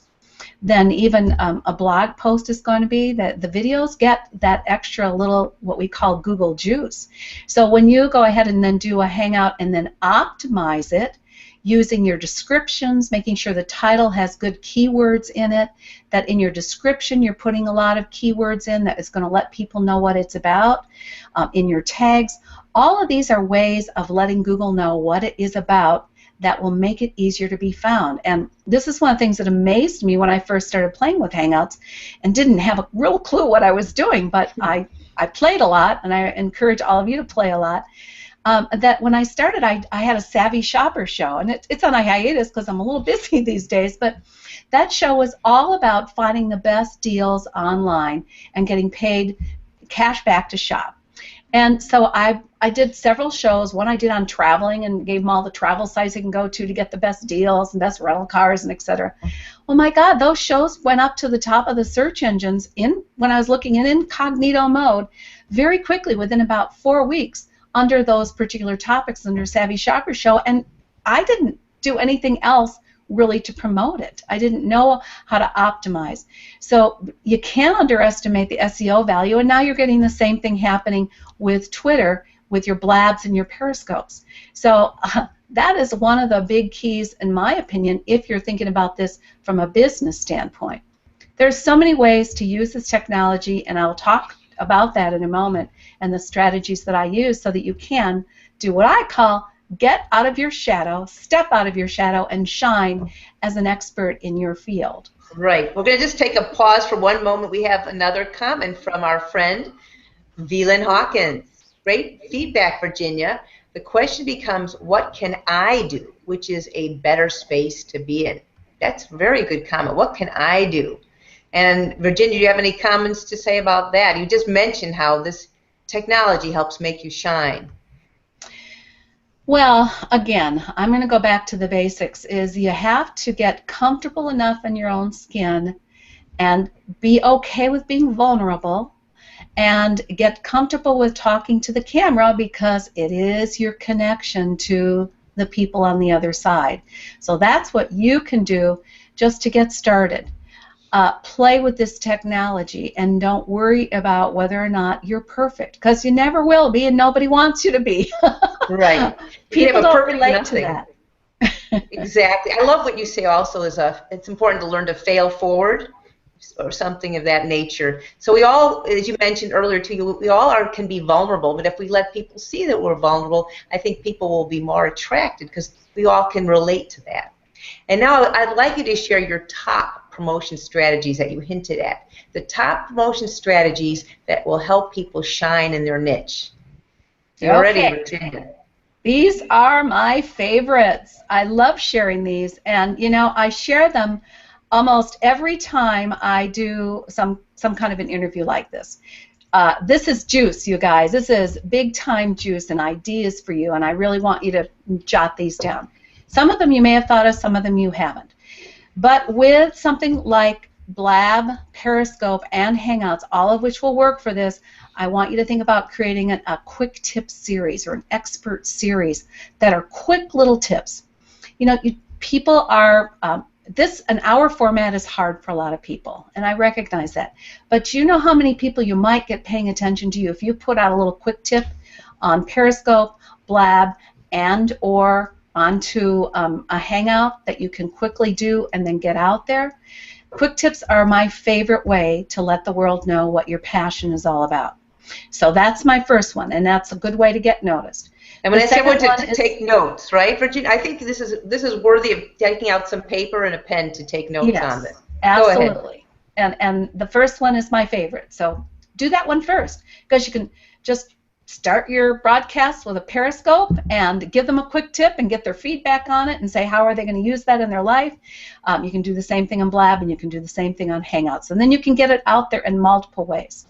than even a blog post is going to be. That the videos get that extra little, what we call Google juice. So when you go ahead and then do a Hangout and then optimize it using your descriptions, making sure the title has good keywords in it, that in your description you're putting a lot of keywords in that is going to let people know what it's about, in your tags. All of these are ways of letting Google know what it is about that will make it easier to be found. And this is one of the things that amazed me when I first started playing with Hangouts and didn't have a real clue what I was doing, but I played a lot, and I encourage all of you to play a lot. That when I started, I had a Savvy Shopper show, and it's on a hiatus because I'm a little busy these days, but that show was all about finding the best deals online and getting paid cash back to shop. And so I did several shows. One I did on traveling and gave them all the travel sites they can go to get the best deals and best rental cars and etc. Well, my God, those shows went up to the top of the search engines when I was looking in incognito mode very quickly, within about 4 weeks, under those particular topics under Savvy Shopper Show, and I didn't do anything else really to promote it. I didn't know how to optimize. So you can't underestimate the SEO value, and now you're getting the same thing happening with Twitter, with your Blabs and your Periscopes. So that is one of the big keys, in my opinion, if you're thinking about this from a business standpoint. There's so many ways to use this technology, and I'll talk about that in a moment, and the strategies that I use so that you can do what I call get out of your shadow, step out of your shadow, and shine as an expert in your field. Right. We're going to just take a pause for one moment. We have another comment from our friend, Lynn Hawkins. Great feedback, Virginia. The question becomes, what can I do, which is a better space to be in? That's a very good comment. What can I do? And Virginia, do you have any comments to say about that? You just mentioned how this technology helps make you shine. Well, again, I'm going to go back to the basics, is you have to get comfortable enough in your own skin and be okay with being vulnerable and get comfortable with talking to the camera because it is your connection to the people on the other side. So that's what you can do just to get started. Play with this technology and don't worry about whether or not you're perfect, because you never will be and nobody wants you to be. Right. People don't relate to that. Exactly. I love what you say also is it's important to learn to fail forward or something of that nature. So we all, as you mentioned earlier too, we all can be vulnerable, but if we let people see that we're vulnerable, I think people will be more attracted because we all can relate to that. And now I'd like you to share your top promotion strategies that you hinted at. The top promotion strategies that will help people shine in their niche. You're ready, Virginia. These are my favorites. I love sharing these, and you know, I share them almost every time I do some kind of an interview like this. This is juice, you guys. This is big time juice and ideas for you, and I really want you to jot these down. Some of them you may have thought of, some of them you haven't. But with something like Blab, Periscope, and Hangouts, all of which will work for this, I want you to think about creating a quick tip series or an expert series that are quick little tips. You know, people are, an hour format is hard for a lot of people, and I recognize that. But you know how many people you might get paying attention to you if you put out a little quick tip on Periscope, Blab, and or onto a Hangout that you can quickly do and then get out there. Quick tips are my favorite way to let the world know what your passion is all about. So that's my first one, and that's a good way to get noticed. And when I say everyone to take notes, right, Virginia? I think this is worthy of taking out some paper and a pen to take notes on this. Absolutely. And the first one is my favorite. So do that one first, because you can just start your broadcast with a Periscope and give them a quick tip and get their feedback on it and say how are they going to use that in their life. You can do the same thing on Blab, and you can do the same thing on Hangouts. And then you can get it out there in multiple ways.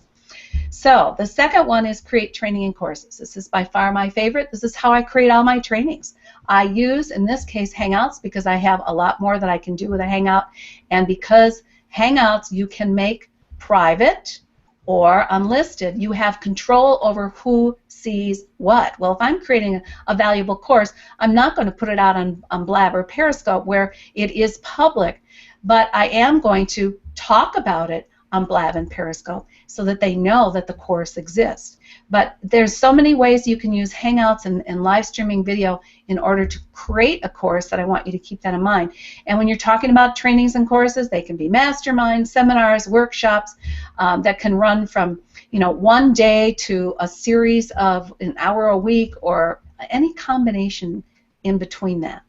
So the second one is create training and courses. This is by far my favorite. This is how I create all my trainings. I use, in this case, Hangouts because I have a lot more that I can do with a Hangout, and because Hangouts you can make private or unlisted, you have control over who sees what. Well, if I'm creating a valuable course, I'm not going to put it out on Blab or Periscope where it is public, but I am going to talk about it on Blab and Periscope so that they know that the course exists. But there's so many ways you can use Hangouts and live streaming video in order to create a course that I want you to keep that in mind. And when you're talking about trainings and courses, they can be masterminds, seminars, workshops that can run from, you know, one day to a series of an hour a week or any combination in between that.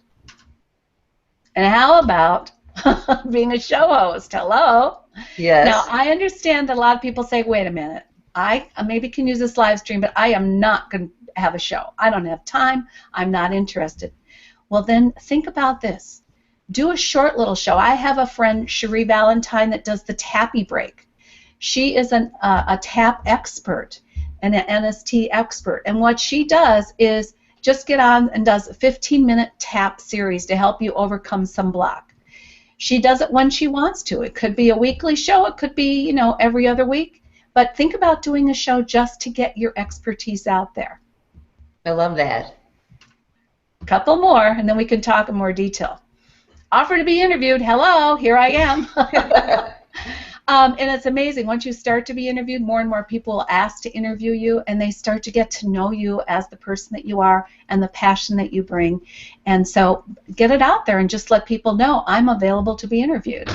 And how about being a show host? Hello. Yes. Now, I understand that a lot of people say, wait a minute, I maybe can use this live stream, but I am not going to have a show. I don't have time. I'm not interested. Well, then think about this. Do a short little show. I have a friend, Cherie Valentine, that does the Tappy Break. She is a tap expert, an NST expert, and what she does is just get on and does a 15-minute tap series to help you overcome some block. She does it when she wants to. It could be a weekly show. It could be, you know, every other week. But think about doing a show just to get your expertise out there. I love that. A couple more, and then we can talk in more detail. Offer to be interviewed. Hello, here I am. And it's amazing. Once you start to be interviewed, more and more people will ask to interview you, and they start to get to know you as the person that you are and the passion that you bring. And so get it out there and just let people know I'm available to be interviewed.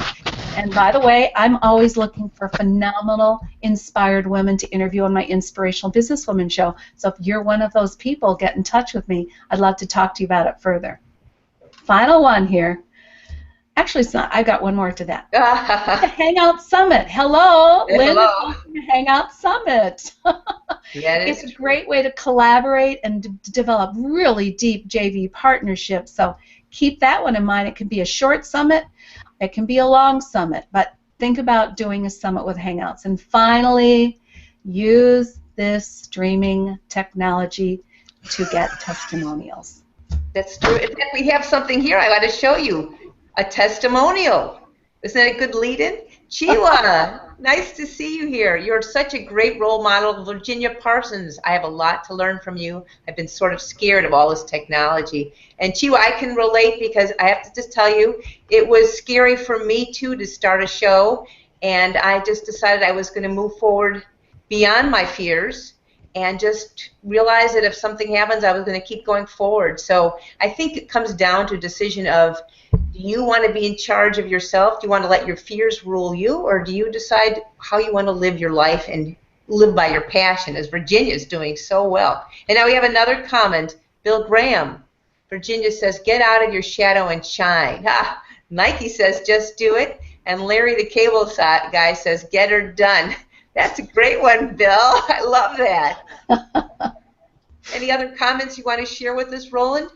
And by the way, I'm always looking for phenomenal, inspired women to interview on my Inspirational Businesswoman show. So if you're one of those people, get in touch with me. I'd love to talk to you about it further. Final one here. Actually, it's not. I've got one more to that. The Hangout Summit. Hello. Lynn is hosting the Hangout Summit. It's a great way to collaborate and to develop really deep JV partnerships. So keep that one in mind. It can be a short summit. It can be a long summit. But think about doing a summit with Hangouts. And finally, use this streaming technology to get testimonials. That's true. In fact, we have something here I got to show you. A testimonial. Isn't that a good lead-in? Chiwa, nice to see you here. You're such a great role model. Virginia Parsons, I have a lot to learn from you. I've been sort of scared of all this technology. And Chiwa, I can relate because I have to just tell you, it was scary for me, too, to start a show. And I just decided I was going to move forward beyond my fears and just realize that if something happens, I was going to keep going forward. So I think it comes down to a decision of, do you want to be in charge of yourself? Do you want to let your fears rule you? Or do you decide how you want to live your life and live by your passion, as Virginia is doing so well? And now we have another comment. Bill Graham. Virginia says, get out of your shadow and shine. Ha! Nike says, just do it. And Larry the cable guy says, get her done. That's a great one, Bill. I love that. Any other comments you want to share with us, Roland?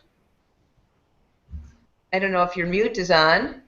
I don't know if your mute is on,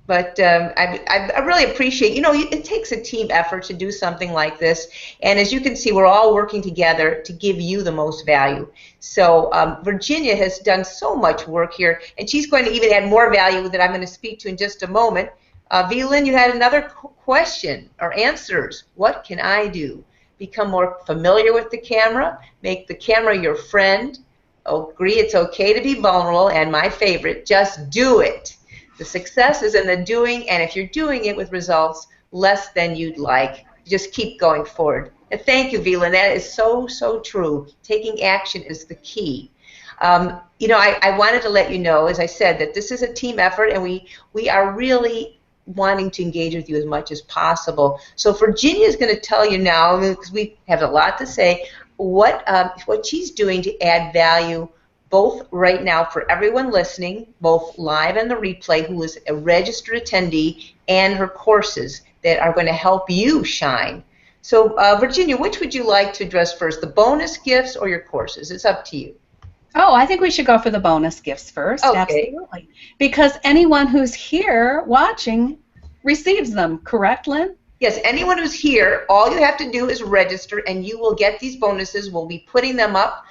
but I really appreciate, you know, it takes a team effort to do something like this, and as you can see, we're all working together to give you the most value. So Virginia has done so much work here, and she's going to even add more value that I'm going to speak to in just a moment. Lynn, you had another question or answers. What can I do? Become more familiar with the camera, make the camera your friend, agree it's okay to be vulnerable, and my favorite, just do it. The success is in the doing, and if you're doing it with results less than you'd like, just keep going forward. And thank you, Vila. That is so, so true. Taking action is the key. You know, I wanted to let you know, as I said, that this is a team effort, and we are really wanting to engage with you as much as possible. So Virginia is going to tell you now, because we have a lot to say, what she's doing to add value both right now for everyone listening, both live and the replay, who is a registered attendee, and her courses that are going to help you shine. So Virginia, which would you like to address first, the bonus gifts or your courses? It's up to you. Oh, I think we should go for the bonus gifts first. Okay. Absolutely. Because anyone who's here watching receives them, correct, Lynn? Yes, anyone who's here, all you have to do is register, and you will get these bonuses. We'll be putting them up,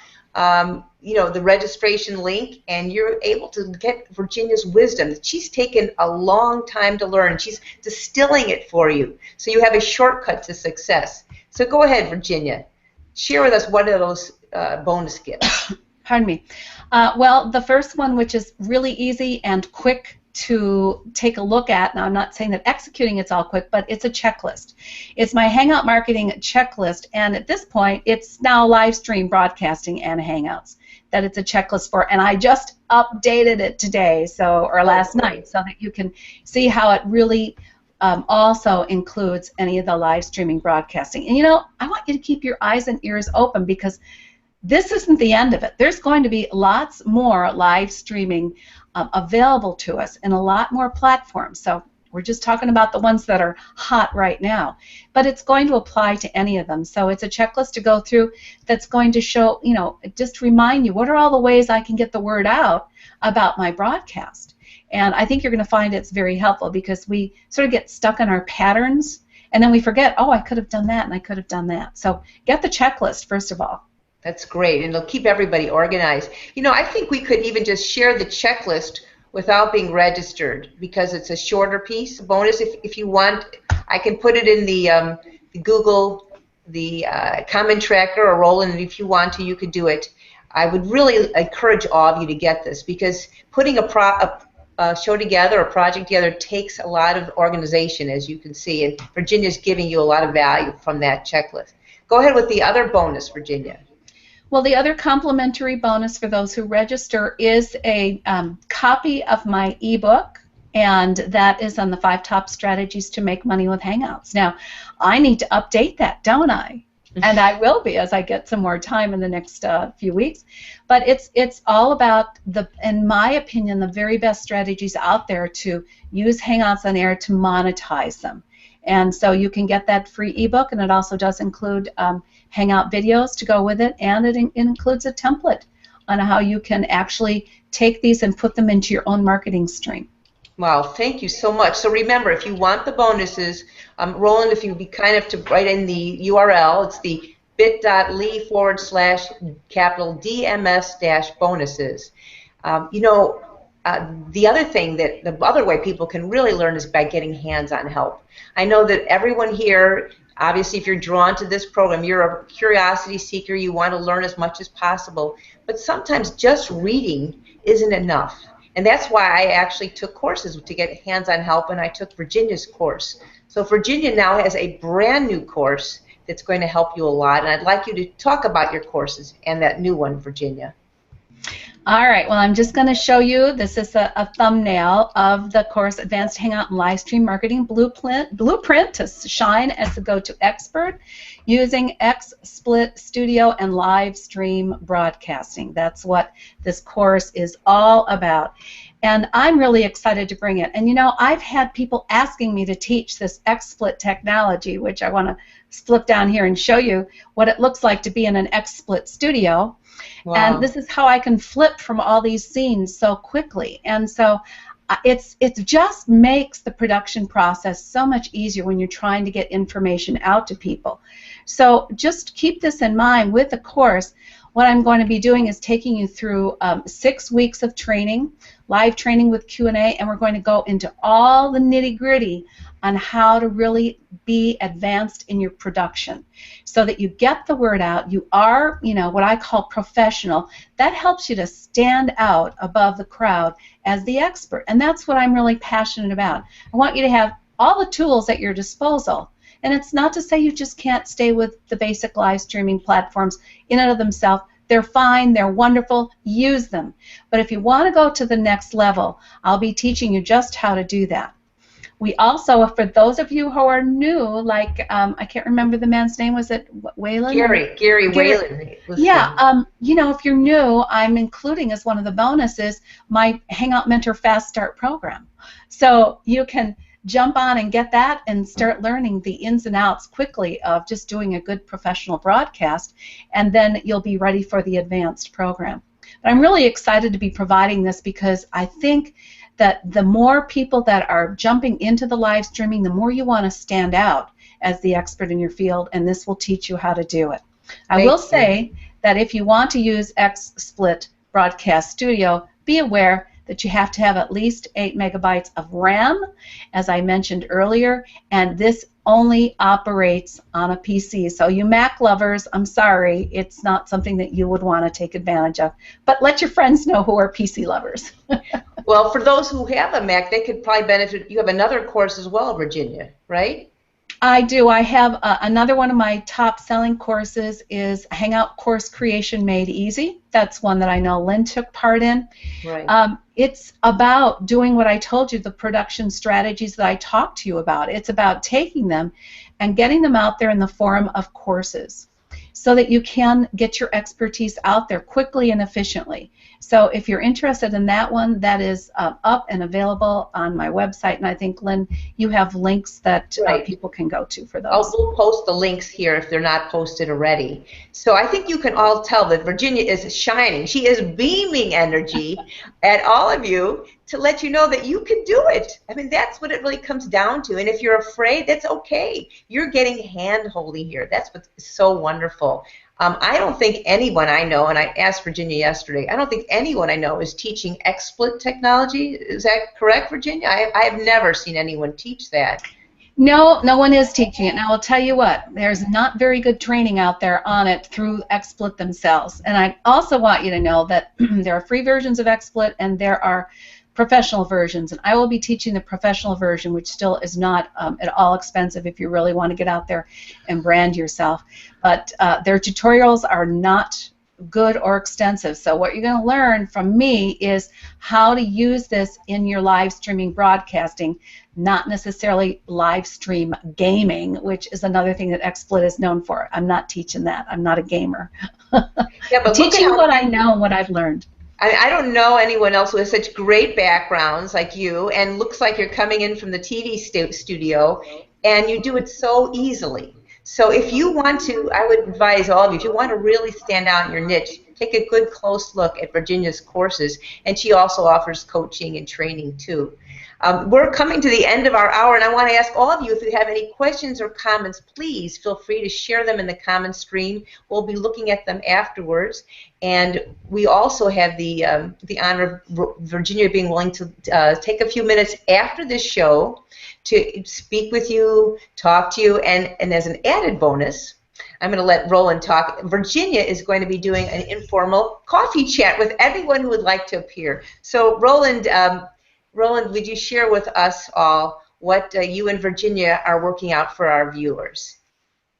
you know, the registration link, and you're able to get Virginia's wisdom. She's taken a long time to learn. She's distilling it for you, so you have a shortcut to success. So go ahead, Virginia. Share with us what are those bonus gifts. Pardon me. Well, the first one, which is really easy and quick to take a look at. Now, I'm not saying that executing it's all quick, but it's a checklist. It's my Hangout marketing checklist, and at this point, it's now live stream broadcasting and Hangouts that it's a checklist for, and I just updated it today, or last night, so that you can see how it really also includes any of the live streaming broadcasting. And you know, I want you to keep your eyes and ears open, because this isn't the end of it. There's going to be lots more live streaming available to us in a lot more platforms. So we're just talking about the ones that are hot right now. But it's going to apply to any of them. So it's a checklist to go through that's going to show, you know, just remind you, what are all the ways I can get the word out about my broadcast? And I think you're going to find it's very helpful, because we sort of get stuck in our patterns, and then we forget, oh, I could have done that, and I could have done that. So get the checklist, first of all. That's great, and it'll keep everybody organized. You know, I think we could even just share the checklist without being registered, because it's a shorter piece. Bonus, if you want, I can put it in the Google, the comment tracker, or Roland, and if you want to, you could do it. I would really encourage all of you to get this, because putting a show together, a project together, takes a lot of organization, as you can see, and Virginia's giving you a lot of value from that checklist. Go ahead with the other bonus, Virginia. Well, the other complimentary bonus for those who register is a copy of my ebook, And that is on the 5 top strategies to make money with Hangouts. Now, I need to update that, don't I? And I will be as I get some more time in the next few weeks. But it's all about, in my opinion, the very best strategies out there to use Hangouts on air to monetize them. And so you can get that free ebook, and it also does include Hangout videos to go with it, and it includes a template on how you can actually take these and put them into your own marketing stream. Wow, thank you so much. So remember, if you want the bonuses, Roland, if you'd be kind enough to write in the URL, it's the bit.ly/DMS-bonuses. The other thing the other way people can really learn is by getting hands-on help. I know that everyone here, obviously if you're drawn to this program, you're a curiosity seeker, you want to learn as much as possible, but sometimes just reading isn't enough. And that's why I actually took courses to get hands-on help, and I took Virginia's course. So Virginia now has a brand new course that's going to help you a lot, and I'd like you to talk about your courses and that new one, Virginia. All right, well, I'm just going to show you, this is a thumbnail of the course, Advanced Hangout and Livestream Marketing Blueprint to Shine as the Go-To Expert using XSplit Studio and Livestream Broadcasting. That's what this course is all about. And I'm really excited to bring it. And you know, I've had people asking me to teach this XSplit technology, which I want to flip down here and show you what it looks like to be in an XSplit studio. Wow. And this is how I can flip from all these scenes so quickly. And so it just makes the production process so much easier when you're trying to get information out to people. So just keep this in mind with the course. What I'm going to be doing is taking you through 6 weeks of training, live training with Q&A, and we're going to go into all the nitty-gritty on how to really be advanced in your production so that you get the word out. You are, what I call professional. That helps you to stand out above the crowd as the expert, and that's what I'm really passionate about. I want you to have all the tools at your disposal. And it's not to say you just can't stay with the basic live streaming platforms in and of themselves. They're fine, they're wonderful, use them. But if you want to go to the next level, I'll be teaching you just how to do that. We also, for those of you who are new, like, I can't remember the man's name, was it Whalen? Gary Whalen. Yeah, if you're new, I'm including as one of the bonuses my Hangout Mentor Fast Start program. So you can jump on and get that and start learning the ins and outs quickly of just doing a good professional broadcast, and then you'll be ready for the advanced program. But I'm really excited to be providing this because I think that the more people that are jumping into the live streaming, the more you want to stand out as the expert in your field, and this will teach you how to do it. I will say that if you want to use XSplit Broadcast Studio, be aware that you have to have at least 8 megabytes of RAM, as I mentioned earlier, and this only operates on a PC. So you Mac lovers, I'm sorry, it's not something that you would want to take advantage of. But let your friends know who are PC lovers. Well, for those who have a Mac, they could probably benefit. You have another course as well, Virginia, right? I do. I have another one of my top selling courses is Hangout Course Creation Made Easy. That's one that I know Lynn took part in. Right. It's about doing what I told you, the production strategies that I talked to you about. It's about taking them and getting them out there in the form of courses so that you can get your expertise out there quickly and efficiently. So if you're interested in that one, that is up and available on my website, and I think, Lynn, you have links that people can go to for those. We'll post the links here if they're not posted already. So I think you can all tell that Virginia is shining. She is beaming energy at all of you to let you know that you can do it. I mean, that's what it really comes down to. And if you're afraid, that's okay. You're getting hand-holding here. That's what's so wonderful. I don't think anyone I know, and I asked Virginia yesterday, I don't think anyone I know is teaching XSplit technology. Is that correct, Virginia? I have never seen anyone teach that. No, no one is teaching it. And I will tell you what, there's not very good training out there on it through XSplit themselves. And I also want you to know that there are free versions of XSplit and there are professional versions, and I will be teaching the professional version, which still is not at all expensive if you really want to get out there and brand yourself. But their tutorials are not good or extensive. So what you're going to learn from me is how to use this in your live streaming broadcasting, not necessarily live stream gaming, which is another thing that XSplit is known for. I'm not teaching that. I'm not a gamer. Yeah, but I'm teaching what I know and what I've learned. I don't know anyone else who has such great backgrounds like you, and looks like you're coming in from the TV studio, and you do it so easily. So if you want to, I would advise all of you, if you want to really stand out in your niche, take a good close look at Virginia's courses, and she also offers coaching and training too. We're coming to the end of our hour, and I want to ask all of you, if you have any questions or comments, please feel free to share them in the comment stream. We'll be looking at them afterwards. And we also have the honor of Virginia being willing to take a few minutes after this show to speak with you, talk to you, and as an added bonus, I'm going to let Roland talk. Virginia is going to be doing an informal coffee chat with everyone who would like to appear. So Roland, would you share with us all what you and Virginia are working out for our viewers?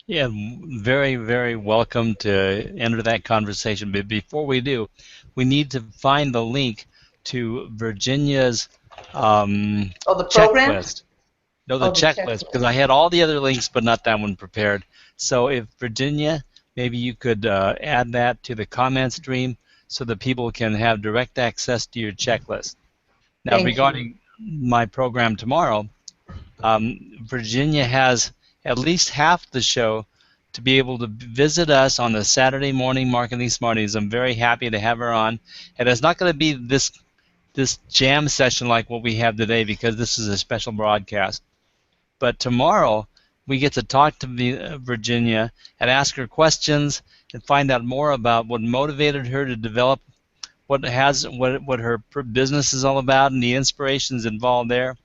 Yeah, very, very welcome to enter that conversation. But before we do, we need to find the link to Virginia's the program? checklist. No, the checklist, because I had all the other links, but not that one prepared. So if Virginia, maybe you could add that to the comment stream so that people can have direct access to your checklist. Now, regarding my program tomorrow, Virginia has at least half the show to be able to visit us on the Saturday morning Marketing Smarties. I'm very happy to have her on. And it's not going to be this jam session like what we have today, because this is a special broadcast. But tomorrow, we get to talk to Virginia and ask her questions and find out more about what motivated her to develop what her business is all about and the inspirations involved there.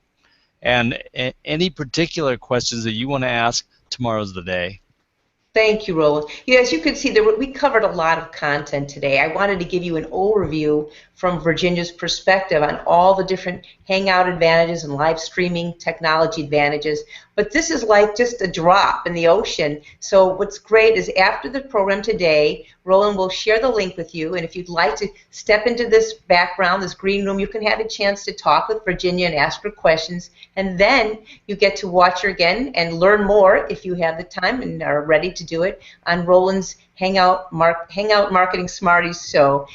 And any particular questions that you want to ask, tomorrow's the day. Thank you, Roland. Yeah, as you can see, we covered a lot of content today. I wanted to give you an overview from Virginia's perspective on all the different Hangout advantages and live streaming technology advantages. But this is like just a drop in the ocean. So what's great is after the program today, Roland will share the link with you. And if you'd like to step into this background, this green room, you can have a chance to talk with Virginia and ask her questions. And then you get to watch her again and learn more if you have the time and are ready to do it on Roland's Hangout Marketing Smarties show,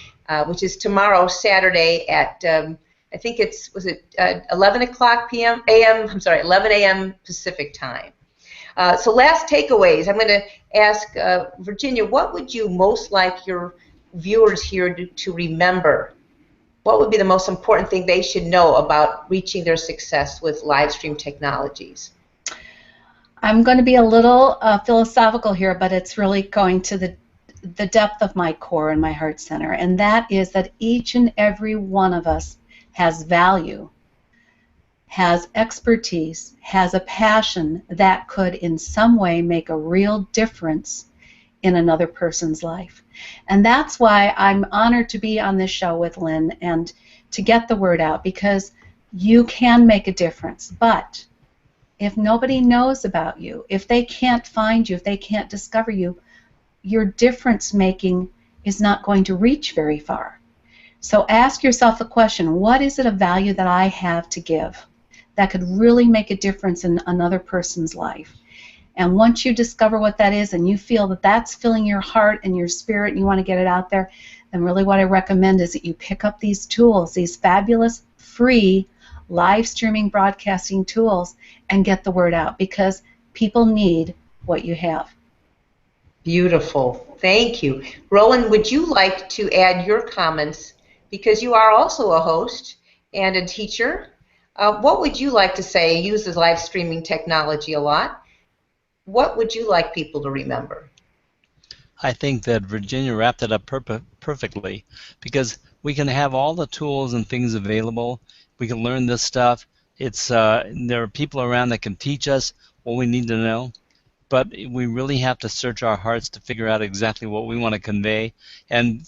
which is tomorrow, Saturday at I think it's 11 o'clock p.m. a.m. I'm sorry, 11 a.m. Pacific time. So last takeaways. I'm going to ask Virginia, what would you most like your viewers here to remember? What would be the most important thing they should know about reaching their success with live stream technologies? I'm going to be a little philosophical here, but it's really going to the depth of my core and my heart center, and that is that each and every one of us has value, has expertise, has a passion that could in some way make a real difference in another person's life. And that's why I'm honored to be on this show with Lynn and to get the word out, because you can make a difference. But if nobody knows about you, if they can't find you, if they can't discover you, your difference making is not going to reach very far. So ask yourself the question, what is it of value that I have to give that could really make a difference in another person's life? And once you discover what that is and you feel that that's filling your heart and your spirit and you want to get it out there, then really what I recommend is that you pick up these tools, these fabulous free live streaming broadcasting tools, and get the word out, because people need what you have. Beautiful. Thank you. Roland, would you like to add your comments, because you are also a host and a teacher? What would you like to say? You use this live streaming technology a lot. What would you like people to remember? I think that Virginia wrapped it up perfectly, because we can have all the tools and things available. We can learn this stuff. There are people around that can teach us what we need to know, but we really have to search our hearts to figure out exactly what we want to convey and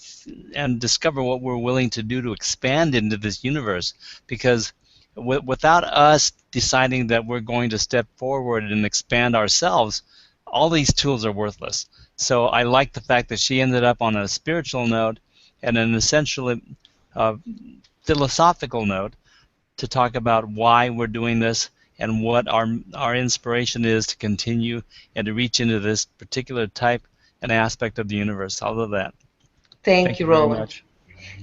discover what we're willing to do to expand into this universe. Because without us deciding that we're going to step forward and expand ourselves, all these tools are worthless. So I like the fact that she ended up on a spiritual note and an essentially philosophical note to talk about why we're doing this and what our inspiration is to continue and to reach into this particular type and aspect of the universe. I love that. Thank you, very Roland. much.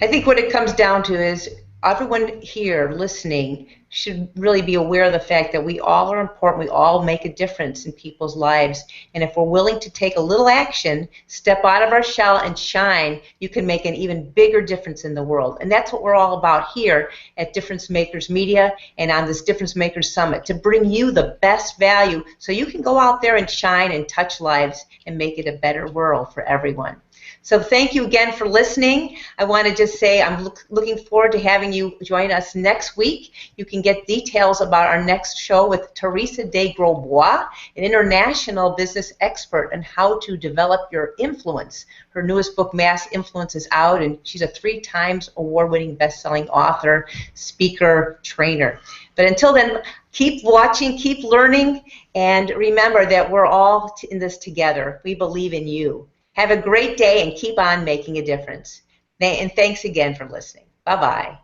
I think what it comes down to is everyone here listening should really be aware of the fact that we all are important. We all make a difference in people's lives. And if we're willing to take a little action, step out of our shell and shine, you can make an even bigger difference in the world. And that's what we're all about here at Difference Makers Media and on this Difference Makers Summit, to bring you the best value so you can go out there and shine and touch lives and make it a better world for everyone. So thank you again for listening. I want to just say I'm looking forward to having you join us next week. You can get details about our next show with Teresa de Grosbois, an international business expert on how to develop your influence. Her newest book, Mass Influence, is out, and she's a 3-time award-winning best-selling author, speaker, trainer. But until then, keep watching, keep learning, and remember that we're all in this together. We believe in you. Have a great day and keep on making a difference. And thanks again for listening. Bye-bye.